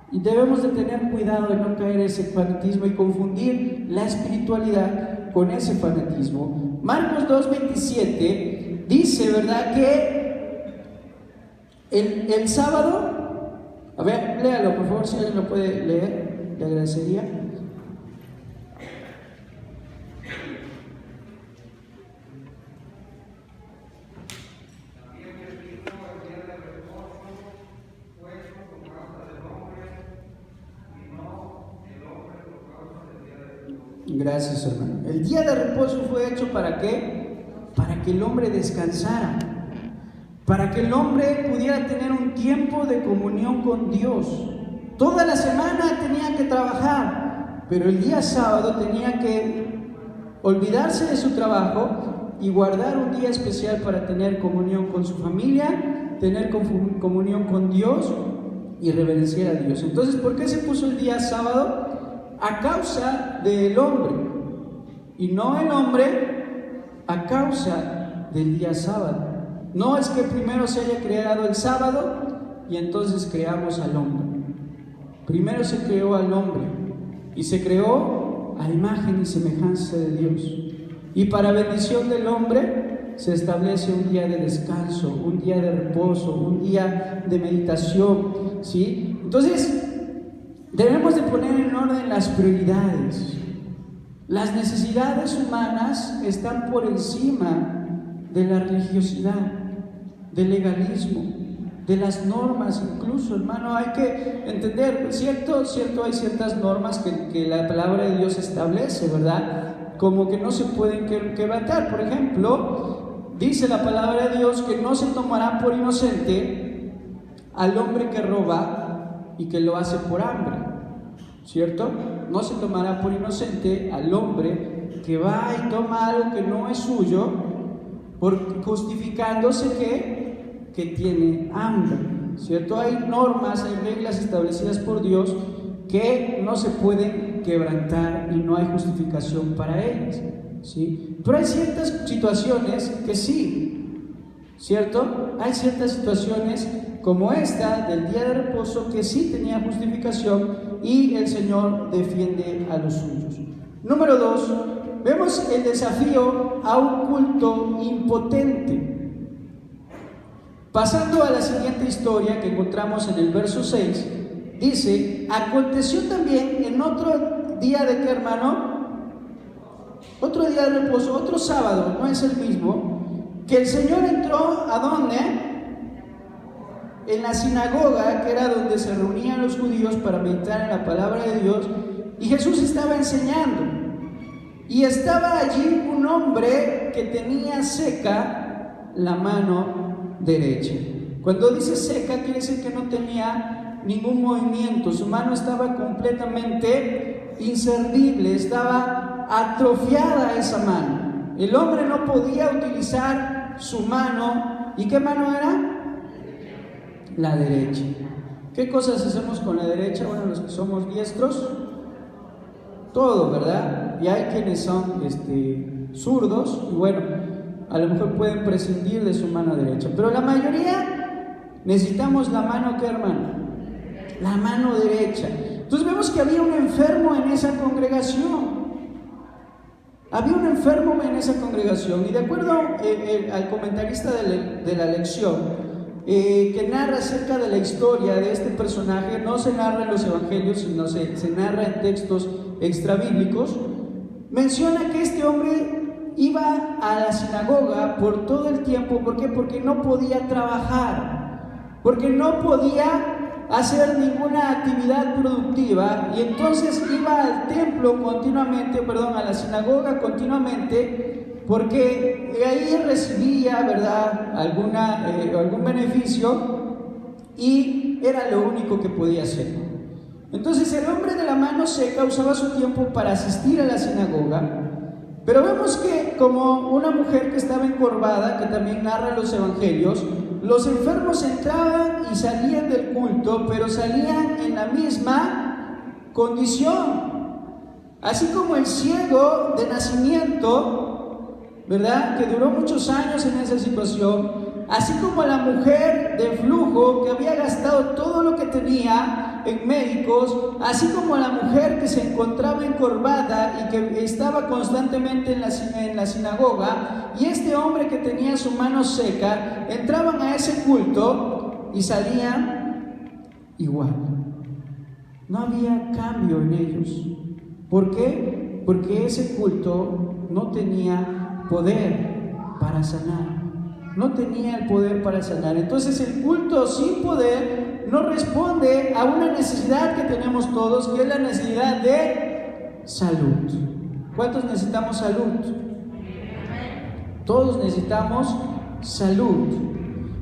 S1: y debemos de tener cuidado de no caer en ese fanatismo y confundir la espiritualidad con ese fanatismo. Marcos 2:27 dice, ¿verdad?, que el sábado... A ver, léalo por favor, si alguien lo puede leer, le agradecería. Gracias, hermano. El día de reposo fue hecho ¿para qué? Para que el hombre descansara, para que el hombre pudiera tener un tiempo de comunión con Dios. Toda la semana tenía que trabajar, pero el día sábado tenía que olvidarse de su trabajo y guardar un día especial para tener comunión con su familia, tener comunión con Dios y reverenciar a Dios. Entonces, ¿por qué se puso el día sábado? A causa del hombre, y no el hombre a causa del día sábado. No es que primero se haya creado el sábado y entonces creamos al hombre. Primero se creó al hombre y se creó a imagen y semejanza de Dios. Y para bendición del hombre se establece un día de descanso, un día de reposo, un día de meditación, ¿sí? Entonces, debemos de poner en orden las prioridades. Las necesidades humanas están por encima de la religiosidad, del legalismo. de las normas incluso, hermano. Hay que entender, cierto, hay ciertas normas que la palabra de Dios establece, ¿verdad? Como que no se pueden quebrantar. Por ejemplo, dice la palabra de Dios que no se tomará por inocente al hombre que roba y que lo hace por hambre, ¿cierto? No se tomará por inocente al hombre que va y toma algo que no es suyo, justificándose que tiene hambre, ¿cierto? Hay normas, hay reglas establecidas por Dios que no se pueden quebrantar y no hay justificación para ellas, ¿sí? Pero hay ciertas situaciones que sí, ¿cierto? Hay ciertas situaciones como esta del día de reposo que sí tenía justificación y el Señor defiende a los suyos. Número 2, vemos el desafío a un culto impotente. Pasando a la siguiente historia que encontramos en el verso 6, dice: aconteció también en otro día de qué, hermano, otro día de reposo, otro sábado, no es el mismo, que el Señor entró ¿a dónde? En la sinagoga, que era donde se reunían los judíos para meditar en la palabra de Dios, y Jesús estaba enseñando, y estaba allí un hombre que tenía seca la mano derecha. Cuando dice seca, quiere decir que no tenía ningún movimiento, su mano estaba completamente inservible, estaba atrofiada esa mano. El hombre no podía utilizar su mano. ¿Y qué mano era? La derecha. ¿Qué cosas hacemos con la derecha? Bueno, los que somos diestros, todo, ¿verdad? Y hay quienes son zurdos, y bueno, a lo mejor pueden prescindir de su mano derecha, pero la mayoría necesitamos la mano, ¿qué, hermano? La mano derecha. Entonces vemos que había un enfermo en esa congregación. Había un enfermo en esa congregación, y de acuerdo al comentarista de la lección, que narra acerca de la historia de este personaje, no se narra en los evangelios, sino se narra en textos extrabíblicos, menciona que este hombre iba a la sinagoga por todo el tiempo. ¿Por qué? Porque no podía trabajar, porque no podía hacer ninguna actividad productiva, y entonces iba al templo continuamente, a la sinagoga continuamente, porque ahí recibía, ¿verdad?, algún beneficio, y era lo único que podía hacer. Entonces el hombre de la mano seca usaba su tiempo para asistir a la sinagoga. Pero vemos que, como una mujer que estaba encorvada, que también narra los evangelios, los enfermos entraban y salían del culto, pero salían en la misma condición. Así como el ciego de nacimiento, ¿verdad?, que duró muchos años en esa situación, así como la mujer de flujo que había gastado todo lo que tenía en médicos, así como la mujer que se encontraba encorvada y que estaba constantemente en la sinagoga, y este hombre que tenía su mano seca, entraban a ese culto y salían igual. No había cambio en ellos. ¿Por qué? Porque ese culto no tenía poder para sanar. No tenía el poder para sanar. Entonces el culto sin poder no responde a una necesidad que tenemos todos, que es la necesidad de salud. ¿Cuántos necesitamos salud? Todos necesitamos salud.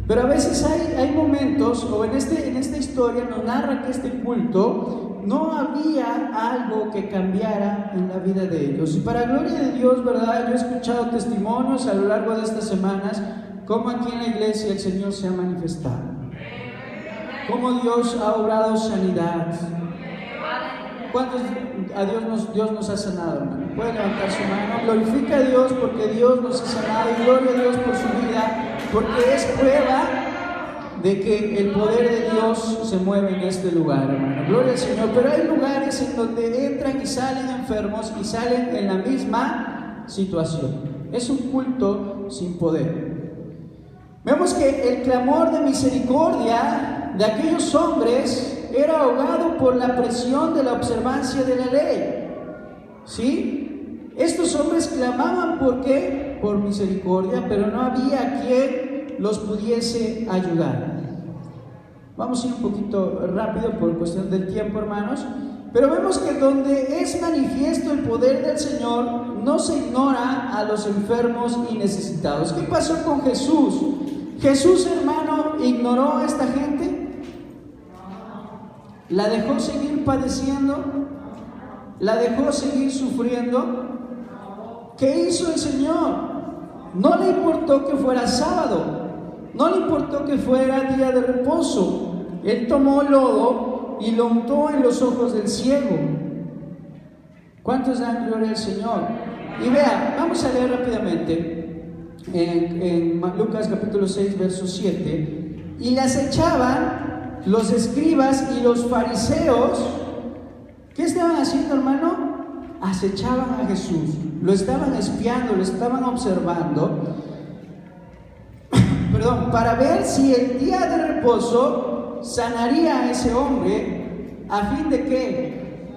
S1: Pero a veces hay momentos, o en esta historia nos narra que este culto no había algo que cambiara en la vida de ellos. Y para gloria de Dios, ¿verdad?, yo he escuchado testimonios a lo largo de estas semanas, cómo aquí en la iglesia el Señor se ha manifestado, cómo Dios ha obrado sanidad. ¿Cuántos Dios nos ha sanado, hermano? Puede levantar su mano. Glorifica a Dios porque Dios nos ha sanado, y gloria a Dios por su vida, porque es prueba de que el poder de Dios se mueve en este lugar, hermano. Gloria al Señor. Pero hay lugares en donde entran y salen enfermos y salen en la misma situación. Es un culto sin poder. Vemos que el clamor de misericordia de aquellos hombres era ahogado por la presión de la observancia de la ley. ¿Sí? Estos hombres clamaban, ¿por qué? Por misericordia, pero no había quien los pudiese ayudar. Vamos a ir un poquito rápido por cuestión del tiempo, hermanos. Pero vemos que donde es manifiesto el poder del Señor, no se ignora a los enfermos y necesitados. ¿Qué pasó con Jesús? Jesús, hermano, ¿ignoró a esta gente? ¿La dejó seguir padeciendo? ¿La dejó seguir sufriendo? ¿Qué hizo el Señor? No le importó que fuera sábado, no le importó que fuera día de reposo. Él tomó lodo y lo untó en los ojos del ciego. ¿Cuántos dan gloria al Señor? Y vea, vamos a leer rápidamente en Lucas capítulo 6, verso 7. Y le acechaban los escribas y los fariseos. ¿Qué estaban haciendo, hermano? Acechaban a Jesús, lo estaban espiando, lo estaban observando, para ver si el día de reposo sanaría a ese hombre. ¿A fin de qué?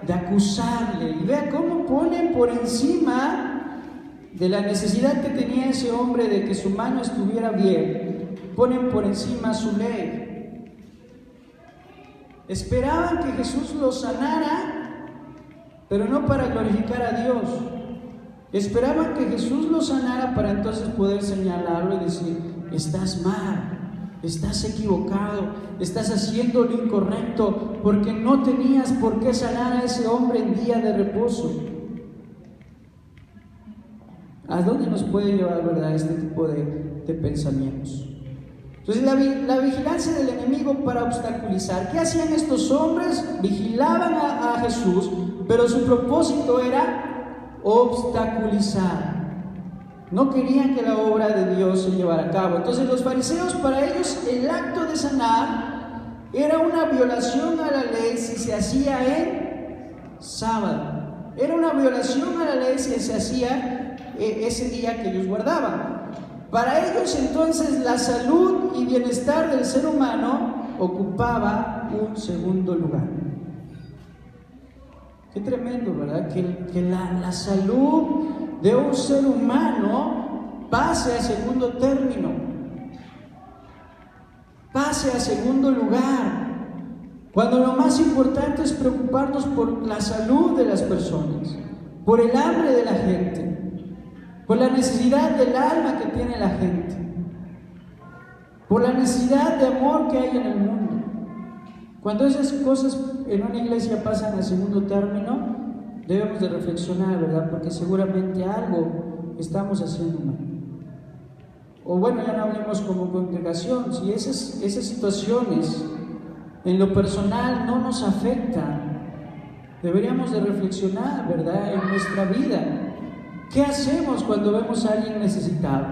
S1: De acusarle. Y vea cómo ponen por encima de la necesidad que tenía ese hombre de que su mano estuviera bien, ponen por encima su ley. Esperaban que Jesús lo sanara, pero no para glorificar a Dios. Esperaban que Jesús lo sanara para entonces poder señalarlo y decir: estás mal, estás equivocado, estás haciendo lo incorrecto, porque no tenías por qué sanar a ese hombre en día de reposo. ¿A dónde nos puede llevar, verdad, este tipo de pensamientos? Entonces la vigilancia del enemigo para obstaculizar. ¿Qué hacían estos hombres? Vigilaban a Jesús, pero su propósito era obstaculizar. No querían que la obra de Dios se llevara a cabo. Entonces los fariseos, para ellos el acto de sanar era una violación a la ley si se hacía en sábado. Era una violación a la ley si se hacía ese día que ellos guardaban. Para ellos entonces la salud y bienestar del ser humano ocupaba un segundo lugar. Qué tremendo, ¿verdad? Que la salud de un ser humano pase a segundo término, pase a segundo lugar, cuando lo más importante es preocuparnos por la salud de las personas, por el hambre de la gente, por la necesidad del alma que tiene la gente, por la necesidad de amor que hay en el mundo. Cuando esas cosas en una iglesia pasan a segundo término, debemos de reflexionar, ¿verdad? Porque seguramente algo estamos haciendo mal. O bueno, ya no hablemos como congregación. Si esas situaciones en lo personal no nos afectan, deberíamos de reflexionar, ¿verdad? En nuestra vida. ¿Qué hacemos cuando vemos a alguien necesitado?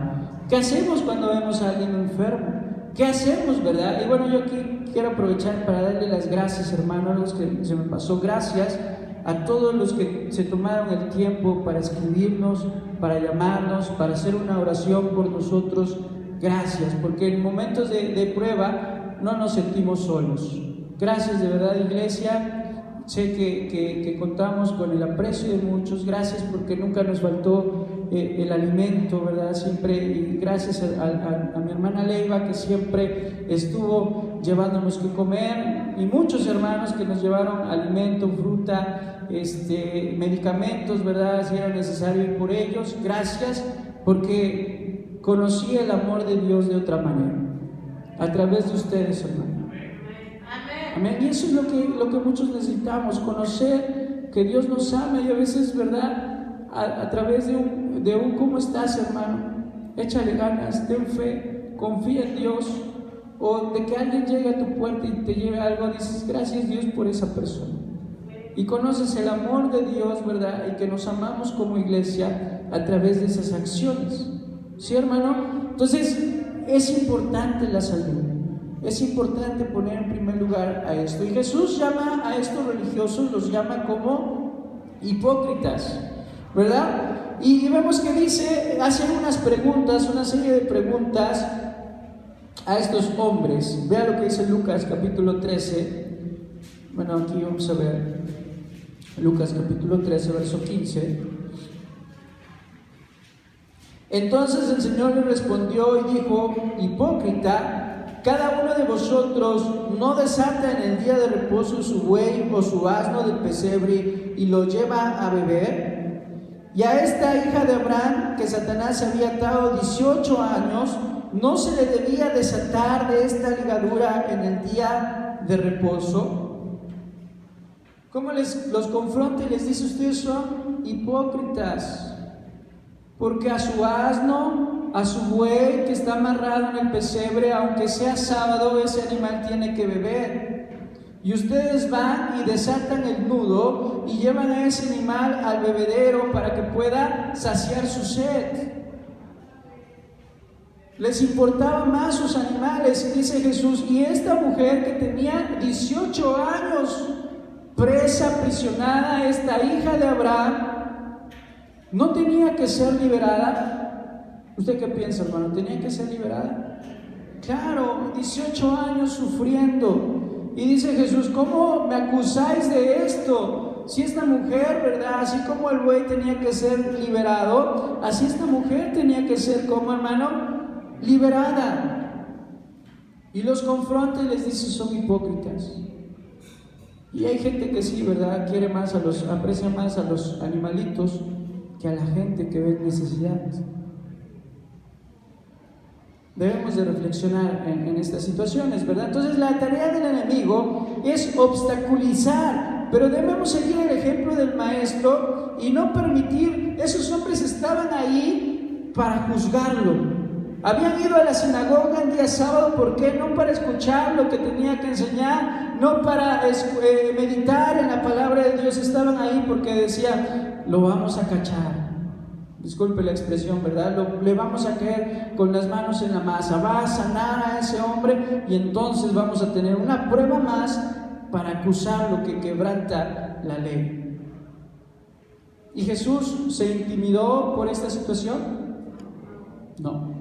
S1: ¿Qué hacemos cuando vemos a alguien enfermo? ¿Qué hacemos, verdad? Y bueno, yo aquí quiero aprovechar para darle las gracias, hermanos, a los que se me pasó. Gracias a todos los que se tomaron el tiempo para escribirnos, para llamarnos, para hacer una oración por nosotros. Gracias, porque en momentos de prueba no nos sentimos solos. Gracias de verdad, iglesia. Sé que contamos con el aprecio de muchos. Gracias porque nunca nos faltó el alimento, ¿verdad? Siempre, y gracias a mi hermana Leiva, que siempre estuvo llevándonos que comer, y muchos hermanos que nos llevaron alimento, fruta, medicamentos, ¿verdad? Si era necesario ir por ellos. Gracias, porque conocí el amor de Dios de otra manera, a través de ustedes, hermanos. Amén. Y eso es lo que muchos necesitamos, conocer que Dios nos ama. Y a veces, ¿verdad? A través de un ¿cómo estás, hermano? Échale ganas, ten fe, confía en Dios. O de que alguien llegue a tu puerta y te lleve algo, dices: gracias, Dios, por esa persona. Y conoces el amor de Dios, ¿verdad? Y que nos amamos como iglesia a través de esas acciones. ¿Sí, hermano? Entonces, es importante la salud. Es importante poner en primer lugar a esto. Y Jesús llama a estos religiosos, los llama como hipócritas, ¿verdad? Y vemos que dice, hace una serie de preguntas a estos hombres. Vea lo que dice Lucas capítulo 13. Bueno, aquí vamos a ver Lucas capítulo 13, verso 15. Entonces el Señor le respondió y dijo: hipócrita, cada uno de vosotros no desata en el día de reposo su buey o su asno del pesebre y lo lleva a beber? Y a esta hija de Abraham, que Satanás había atado 18 años, ¿no se le debía desatar de esta ligadura en el día de reposo? ¿Cómo los confronta y les dice: ustedes son hipócritas? Porque a su asno, a su buey que está amarrado en el pesebre, aunque sea sábado, ese animal tiene que beber. Y ustedes van y desatan el nudo y llevan a ese animal al bebedero para que pueda saciar su sed. Les importaba más sus animales, y dice Jesús: y esta mujer que tenía 18 años presa, aprisionada, esta hija de Abraham, ¿no tenía que ser liberada? ¿Usted qué piensa, hermano? ¿Tenía que ser liberada? Claro, 18 años sufriendo. Y dice Jesús: ¿cómo me acusáis de esto? Si esta mujer, ¿verdad? Así como el buey tenía que ser liberado, así esta mujer tenía que ser, ¿cómo, hermano? Liberada. Y los confronta y les dice: son hipócritas. Y hay gente que sí, ¿verdad? Aprecia más a los animalitos que a la gente que ve necesidades. Debemos de reflexionar en estas situaciones, ¿verdad? Entonces la tarea del enemigo es obstaculizar, pero debemos seguir el ejemplo del maestro y no permitir. Esos hombres estaban ahí para juzgarlo. Habían ido a la sinagoga el día sábado, ¿por qué? No para escuchar lo que tenía que enseñar, no para meditar en la palabra de Dios. Estaban ahí porque decían: lo vamos a cachar. Disculpe la expresión, ¿verdad? Le vamos a caer con las manos en la masa, va a sanar a ese hombre y entonces vamos a tener una prueba más para acusarlo que quebranta la ley. ¿Y Jesús se intimidó por esta situación? No.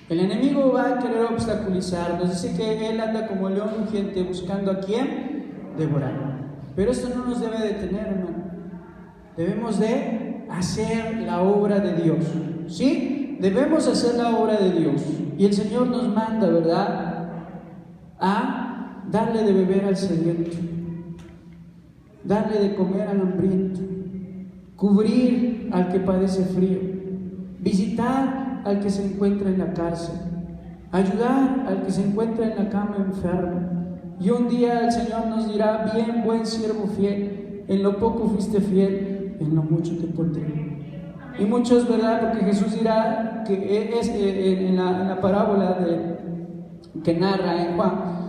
S1: El enemigo va a querer obstaculizarnos. Dice que él anda como león rugiente buscando a quién devorar. Pero esto no nos debe detener, hermano. Debemos de hacer la obra de Dios, ¿sí? Debemos hacer la obra de Dios. Y el Señor nos manda, ¿verdad?, a darle de beber al sediento, darle de comer al hambriento, cubrir al que padece frío, visitar al que se encuentra en la cárcel, ayudar al que se encuentra en la cama enfermo. Y un día el Señor nos dirá: bien, buen siervo fiel, en lo poco fuiste fiel, en lo mucho te pondré. Y muchos, ¿verdad? Porque Jesús dirá que es en la parábola que narra en Juan,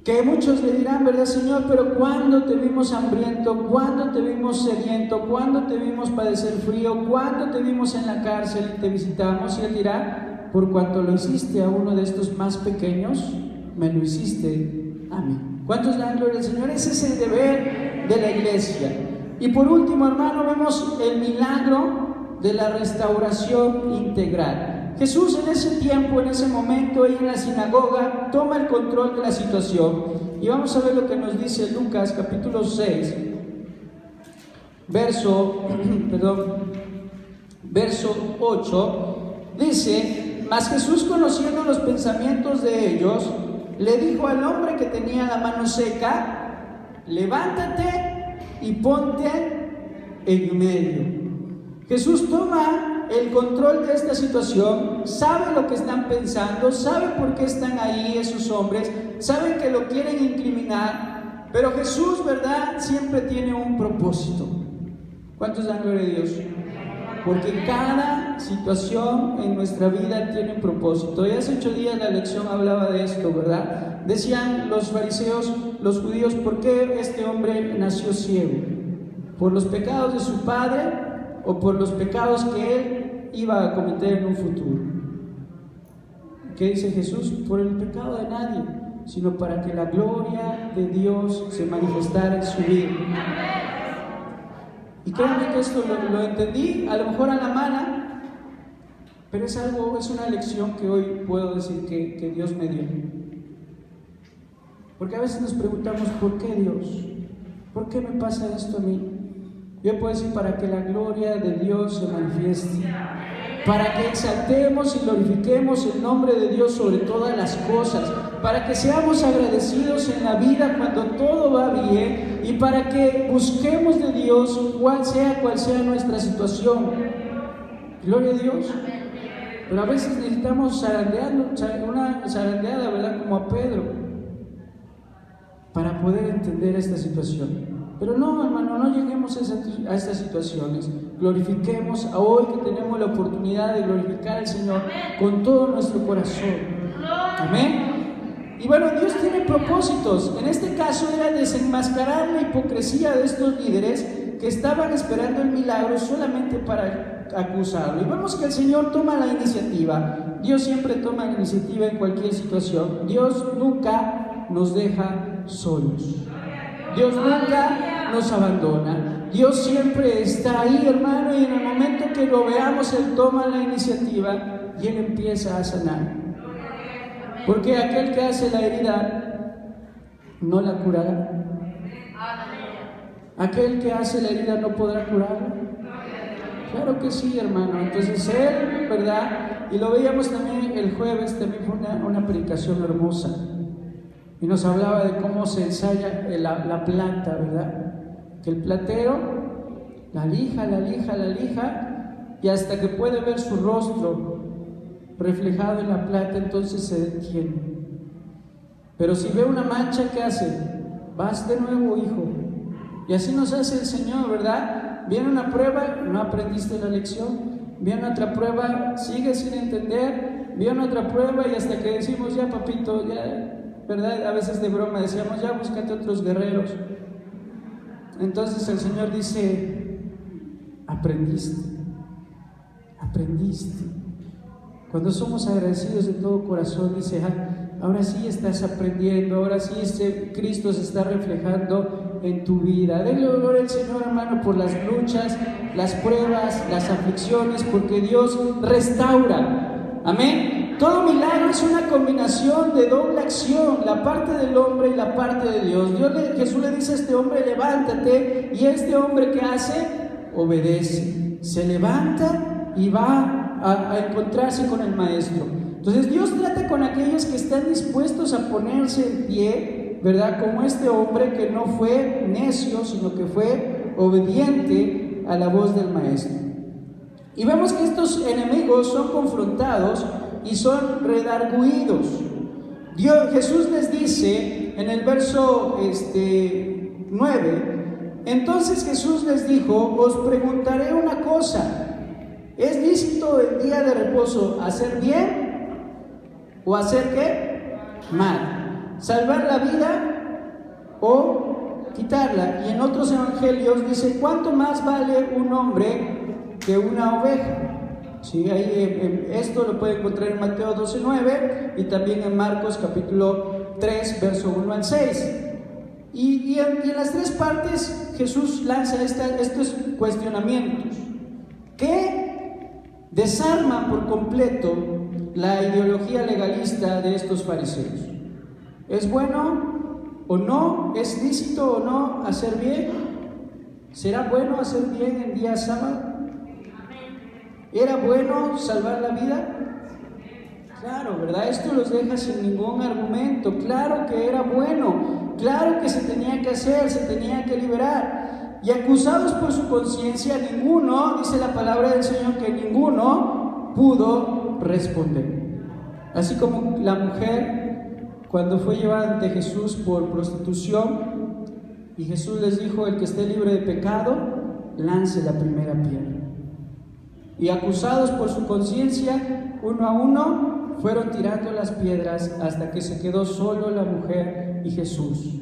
S1: que muchos le dirán, ¿verdad, Señor? Pero ¿cuándo te vimos hambriento? ¿Cuándo te vimos sediento? ¿Cuándo te vimos padecer frío? ¿Cuándo te vimos en la cárcel y te visitamos? Y Él dirá: por cuanto lo hiciste a uno de estos más pequeños, me lo hiciste a mí. ¿Cuántos dan gloria al Señor? Ese es el deber de la iglesia. Y por último, hermano, vemos el milagro de la restauración integral. Jesús en ese tiempo, en ese momento, ahí en la sinagoga, toma el control de la situación. Y vamos a ver lo que nos dice Lucas capítulo 6, verso 8. Dice: mas Jesús, conociendo los pensamientos de ellos, le dijo al hombre que tenía la mano seca: levántate y ponte en medio. Jesús toma el control de esta situación, sabe lo que están pensando, sabe por qué están ahí esos hombres, saben que lo quieren incriminar, pero Jesús, ¿verdad?, siempre tiene un propósito. ¿Cuántos dan gloria a Dios? Porque cada situación en nuestra vida tiene un propósito. Y hace 8 días la lección hablaba de esto, ¿verdad? Decían los fariseos, los judíos: ¿por qué este hombre nació ciego? ¿Por los pecados de su padre o por los pecados que él iba a cometer en un futuro? ¿Qué dice Jesús? Por el pecado de nadie, sino para que la gloria de Dios se manifestara en su vida. Y créanme que esto lo entendí, a lo mejor a la mala, pero es una lección que hoy puedo decir que Dios me dio. Porque a veces nos preguntamos: ¿por qué Dios? ¿Por qué me pasa esto a mí? Yo puedo decir: para que la gloria de Dios se manifieste. para que exaltemos y glorifiquemos el nombre de Dios sobre todas las cosas, para que seamos agradecidos en la vida cuando todo va bien y para que busquemos de Dios cual sea nuestra situación. Gloria a Dios. Pero a veces necesitamos una zarandeada, ¿verdad? Como a Pedro, para poder entender esta situación. Pero no, hermano, no lleguemos a estas situaciones. Glorifiquemos a hoy que tenemos la oportunidad de glorificar al Señor con todo nuestro corazón. Amén. Y bueno, Dios tiene propósitos. En este caso era desenmascarar la hipocresía de estos líderes que estaban esperando el milagro solamente para acusarlo. Y vemos que el Señor toma la iniciativa. Dios siempre toma la iniciativa en cualquier situación. Dios nunca nos deja solos. Dios nunca nos abandona. Dios siempre está ahí, hermano, y en el momento que lo veamos, Él toma la iniciativa y Él empieza a sanar. Porque aquel que hace la herida no la curará. Aquel que hace la herida no podrá curarla. Claro que sí, hermano. Entonces Él, ¿verdad? Y lo veíamos también el jueves, también fue una predicación hermosa. Y nos hablaba de cómo se ensaya la plata, ¿verdad? Que el platero la lija, y hasta que puede ver su rostro reflejado en la plata, entonces se detiene. Pero si ve una mancha, ¿qué hace? Vas de nuevo, hijo. Y así nos hace el Señor, ¿verdad? Viene una prueba, no aprendiste la lección. Viene otra prueba, sigues sin entender. Viene otra prueba y hasta que decimos, ya papito, ya... ¿verdad? A veces de broma decíamos, ya búscate otros guerreros. Entonces el Señor dice, aprendiste. Cuando somos agradecidos de todo corazón, dice, ahora sí estás aprendiendo, ahora sí Cristo se está reflejando en tu vida. Denle gloria al Señor, hermano, por las luchas, las pruebas, las aflicciones, porque Dios restaura. Amén. Todo milagro es una combinación de doble acción, la parte del hombre y la parte de Dios. Jesús le dice a este hombre, levántate, y este hombre, ¿qué hace? Obedece, se levanta y va a encontrarse con el Maestro. Entonces Dios trata con aquellos que están dispuestos a ponerse en pie, ¿verdad? Como este hombre que no fue necio, sino que fue obediente a la voz del Maestro. Y vemos que estos enemigos son confrontados y son redarguidos. Jesús les dice en el verso 9, entonces Jesús les dijo, os preguntaré una cosa, ¿es lícito el día de reposo hacer bien o hacer qué? Mal, salvar la vida o quitarla. Y en otros evangelios dice, ¿cuánto más vale un hombre que una oveja? Sí, ahí esto lo puede encontrar en Mateo 12:9 y también en Marcos capítulo 3, verso 1 al 6. Y en las tres partes Jesús lanza estos cuestionamientos que desarman por completo la ideología legalista de estos fariseos. ¿Es bueno o no? ¿Es lícito o no hacer bien? ¿Será bueno hacer bien en día sábado? ¿Era bueno salvar la vida? Claro, ¿verdad? Esto los deja sin ningún argumento. Claro que era bueno, claro que se tenía que hacer, se tenía que liberar. Y acusados por su conciencia, ninguno, dice la palabra del Señor, que ninguno pudo responder. Así como la mujer, cuando fue llevada ante Jesús por prostitución, y Jesús les dijo, el que esté libre de pecado, lance la primera piedra. Y acusados por su conciencia, uno a uno, fueron tirando las piedras hasta que se quedó solo la mujer y Jesús.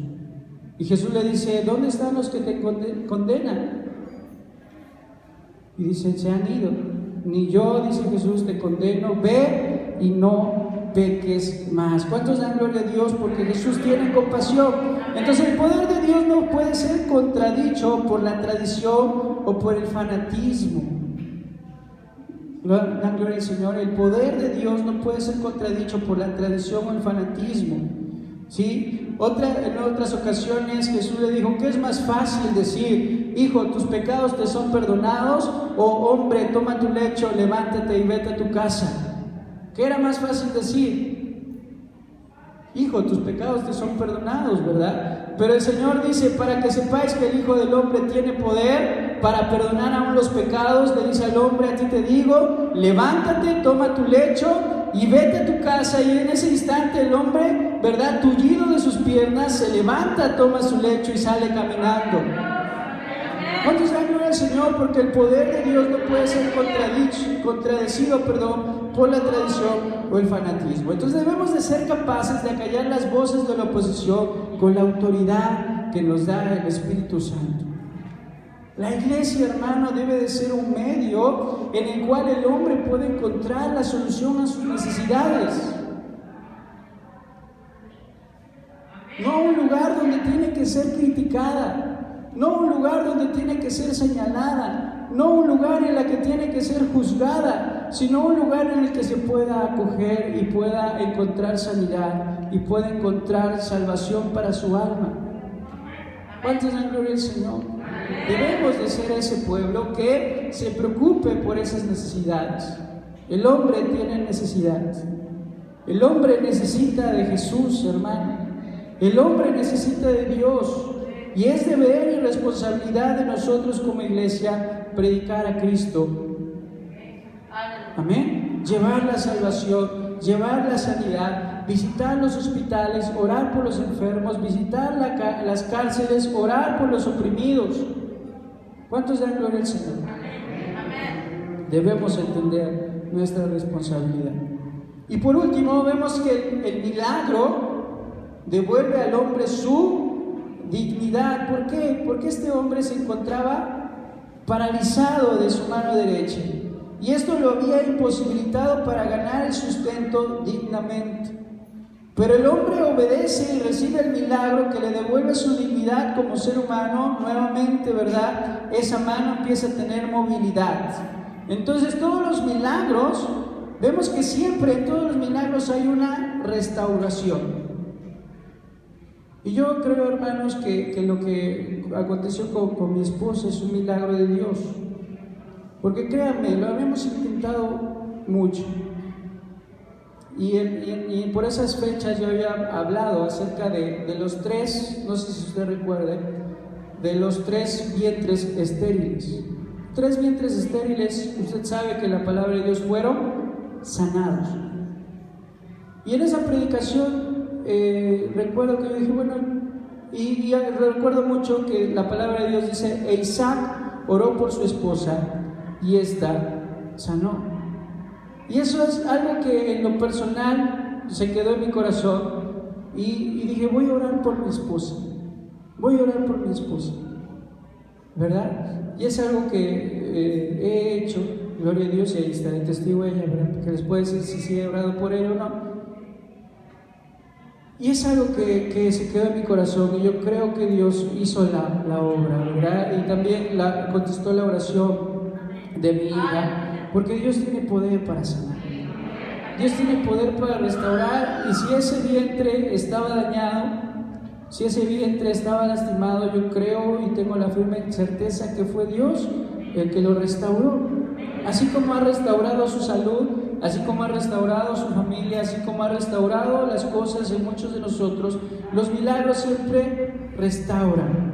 S1: Y Jesús le dice, ¿dónde están los que te condenan? Y dicen, se han ido. Ni yo, dice Jesús, te condeno, ve y no peques más. ¿Cuántos dan gloria a Dios? Porque Jesús tiene compasión. Entonces el poder de Dios no puede ser contradicho por la tradición o por el fanatismo. Dan gloria al Señor. El poder de Dios no puede ser contradicho por la tradición o el fanatismo. ¿Sí? En otras ocasiones Jesús le dijo: ¿qué es más fácil decir? Hijo, tus pecados te son perdonados, o hombre, toma tu lecho, levántate y vete a tu casa. ¿Qué era más fácil decir? Hijo, tus pecados te son perdonados, ¿verdad? Pero el Señor dice: para que sepáis que el Hijo del Hombre tiene poder para perdonar aún los pecados, le dice al hombre: a ti te digo, levántate, toma tu lecho y vete a tu casa. Y en ese instante el hombre, ¿verdad?, tullido de sus piernas, se levanta, toma su lecho y sale caminando. ¿Cuántos dan gloria al Señor? Porque el poder de Dios no puede ser contradecido por la tradición o el fanatismo. Entonces debemos de ser capaces de acallar las voces de la oposición con la autoridad que nos da el Espíritu Santo. La iglesia, hermano, debe de ser un medio en el cual el hombre puede encontrar la solución a sus necesidades. No un lugar donde tiene que ser criticada, no un lugar donde tiene que ser señalada, no un lugar en el que tiene que ser juzgada, sino un lugar en el que se pueda acoger y pueda encontrar sanidad y pueda encontrar salvación para su alma. ¿Cuántos dan gloria al Señor? Debemos de ser ese pueblo que se preocupe por esas necesidades. El hombre tiene necesidades. El hombre necesita de Jesús, hermano. El hombre necesita de Dios. Y es deber y responsabilidad de nosotros como iglesia predicar a Cristo. Amén. Llevar la salvación, llevar la sanidad, visitar los hospitales, orar por los enfermos, visitar las cárceles, orar por los oprimidos. ¿Cuántos dan gloria al Señor? Amén. Debemos entender nuestra responsabilidad. Y por último, vemos que el milagro devuelve al hombre su dignidad. ¿Por qué? Porque este hombre se encontraba paralizado de su mano derecha, y esto lo había imposibilitado para ganar el sustento dignamente. Pero el hombre obedece y recibe el milagro que le devuelve su dignidad como ser humano. Nuevamente, ¿verdad?, esa mano empieza a tener movilidad. Entonces, todos los milagros, vemos que siempre en todos los milagros hay una restauración. Y yo creo, hermanos, que lo que aconteció con mi esposa es un milagro de Dios. Porque créanme, lo habíamos intentado mucho. Y por esas fechas yo había hablado acerca de los tres, no sé si usted recuerde, de los 3 vientres estériles. 3 vientres estériles, usted sabe que la palabra de Dios fueron sanados. Y en esa predicación recuerdo que yo dije, bueno, y recuerdo mucho que la palabra de Dios dice: e Isaac oró por su esposa y ésta sanó. Y eso es algo que en lo personal se quedó en mi corazón, y dije: voy a orar por mi esposa, voy a orar por mi esposa, ¿verdad? Y es algo que he hecho, gloria a Dios, y ahí está el testigo ella, ¿verdad?, que les puede decir si he orado por ella o no. Y es algo que se quedó en mi corazón, y yo creo que Dios hizo la obra, ¿verdad? Y también contestó la oración de mi hija. Porque Dios tiene poder para sanar, Dios tiene poder para restaurar. Y si ese vientre estaba dañado, si ese vientre estaba lastimado, yo creo y tengo la firme certeza que fue Dios el que lo restauró. Así como ha restaurado su salud, así como ha restaurado su familia, así como ha restaurado las cosas en muchos de nosotros, los milagros siempre restauran.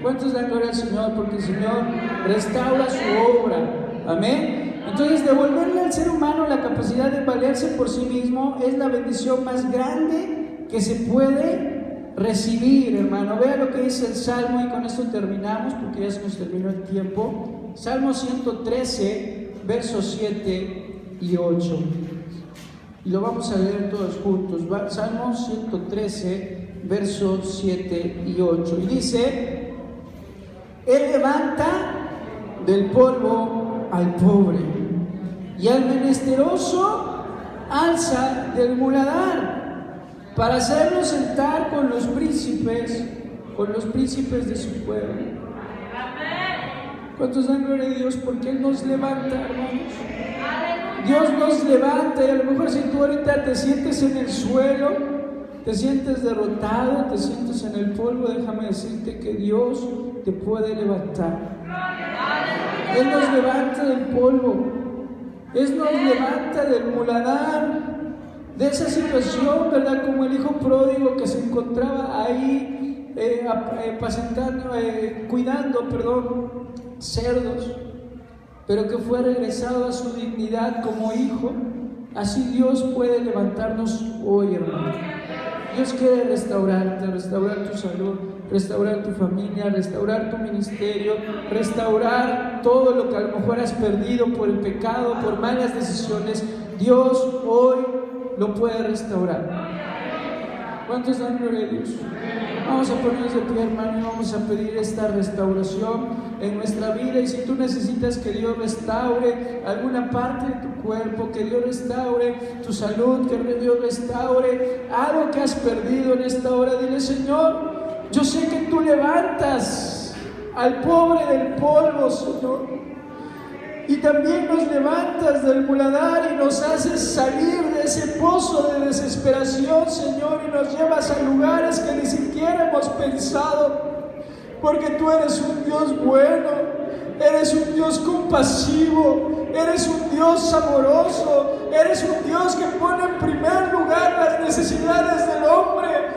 S1: ¿Cuántos dan gloria al Señor? Porque el Señor restaura su obra. Amén. Entonces, devolverle al ser humano la capacidad de valerse por sí mismo es la bendición más grande que se puede recibir, hermano. Vea lo que dice el Salmo, y con esto terminamos porque ya se nos terminó el tiempo. Salmo 113, versos 7 y 8. Y lo vamos a leer todos juntos. Salmo 113, versos 7 y 8. Y dice: Él levanta del polvo al pobre, y al menesteroso alza del muladar, para hacerlo sentar con los príncipes de su pueblo. ¿Cuántos dan gloria a Dios? Porque Él nos levanta, hermanos. Dios nos levanta. Y a lo mejor si tú ahorita te sientes en el suelo, te sientes derrotado, te sientes en el polvo, déjame decirte que Dios te puede levantar. Él nos levanta del polvo, Él nos levanta del muladar, de esa situación, ¿verdad? Como el hijo pródigo que se encontraba ahí cuidando cerdos, pero que fue regresado a su dignidad como hijo. Así Dios puede levantarnos hoy, hermano. Dios quiere restaurarte, restaurar tu salud, restaurar tu familia, restaurar tu ministerio, restaurar todo lo que a lo mejor has perdido por el pecado, por malas decisiones. Dios hoy lo puede restaurar. ¿Cuántos dan gloria a Dios? Vamos a ponernos de pie, hermano, y vamos a pedir esta restauración en nuestra vida. Y si tú necesitas que Dios restaure alguna parte de tu cuerpo, que Dios restaure tu salud, que Dios restaure algo que has perdido en esta hora, dile: Señor, yo sé que tú levantas al pobre del polvo, Señor, y también nos levantas del muladar y nos haces salir de ese pozo de desesperación, Señor, y nos llevas a lugares que ni siquiera hemos pensado, porque tú eres un Dios bueno, eres un Dios compasivo, eres un Dios amoroso, eres un Dios que pone en primer lugar las necesidades del hombre.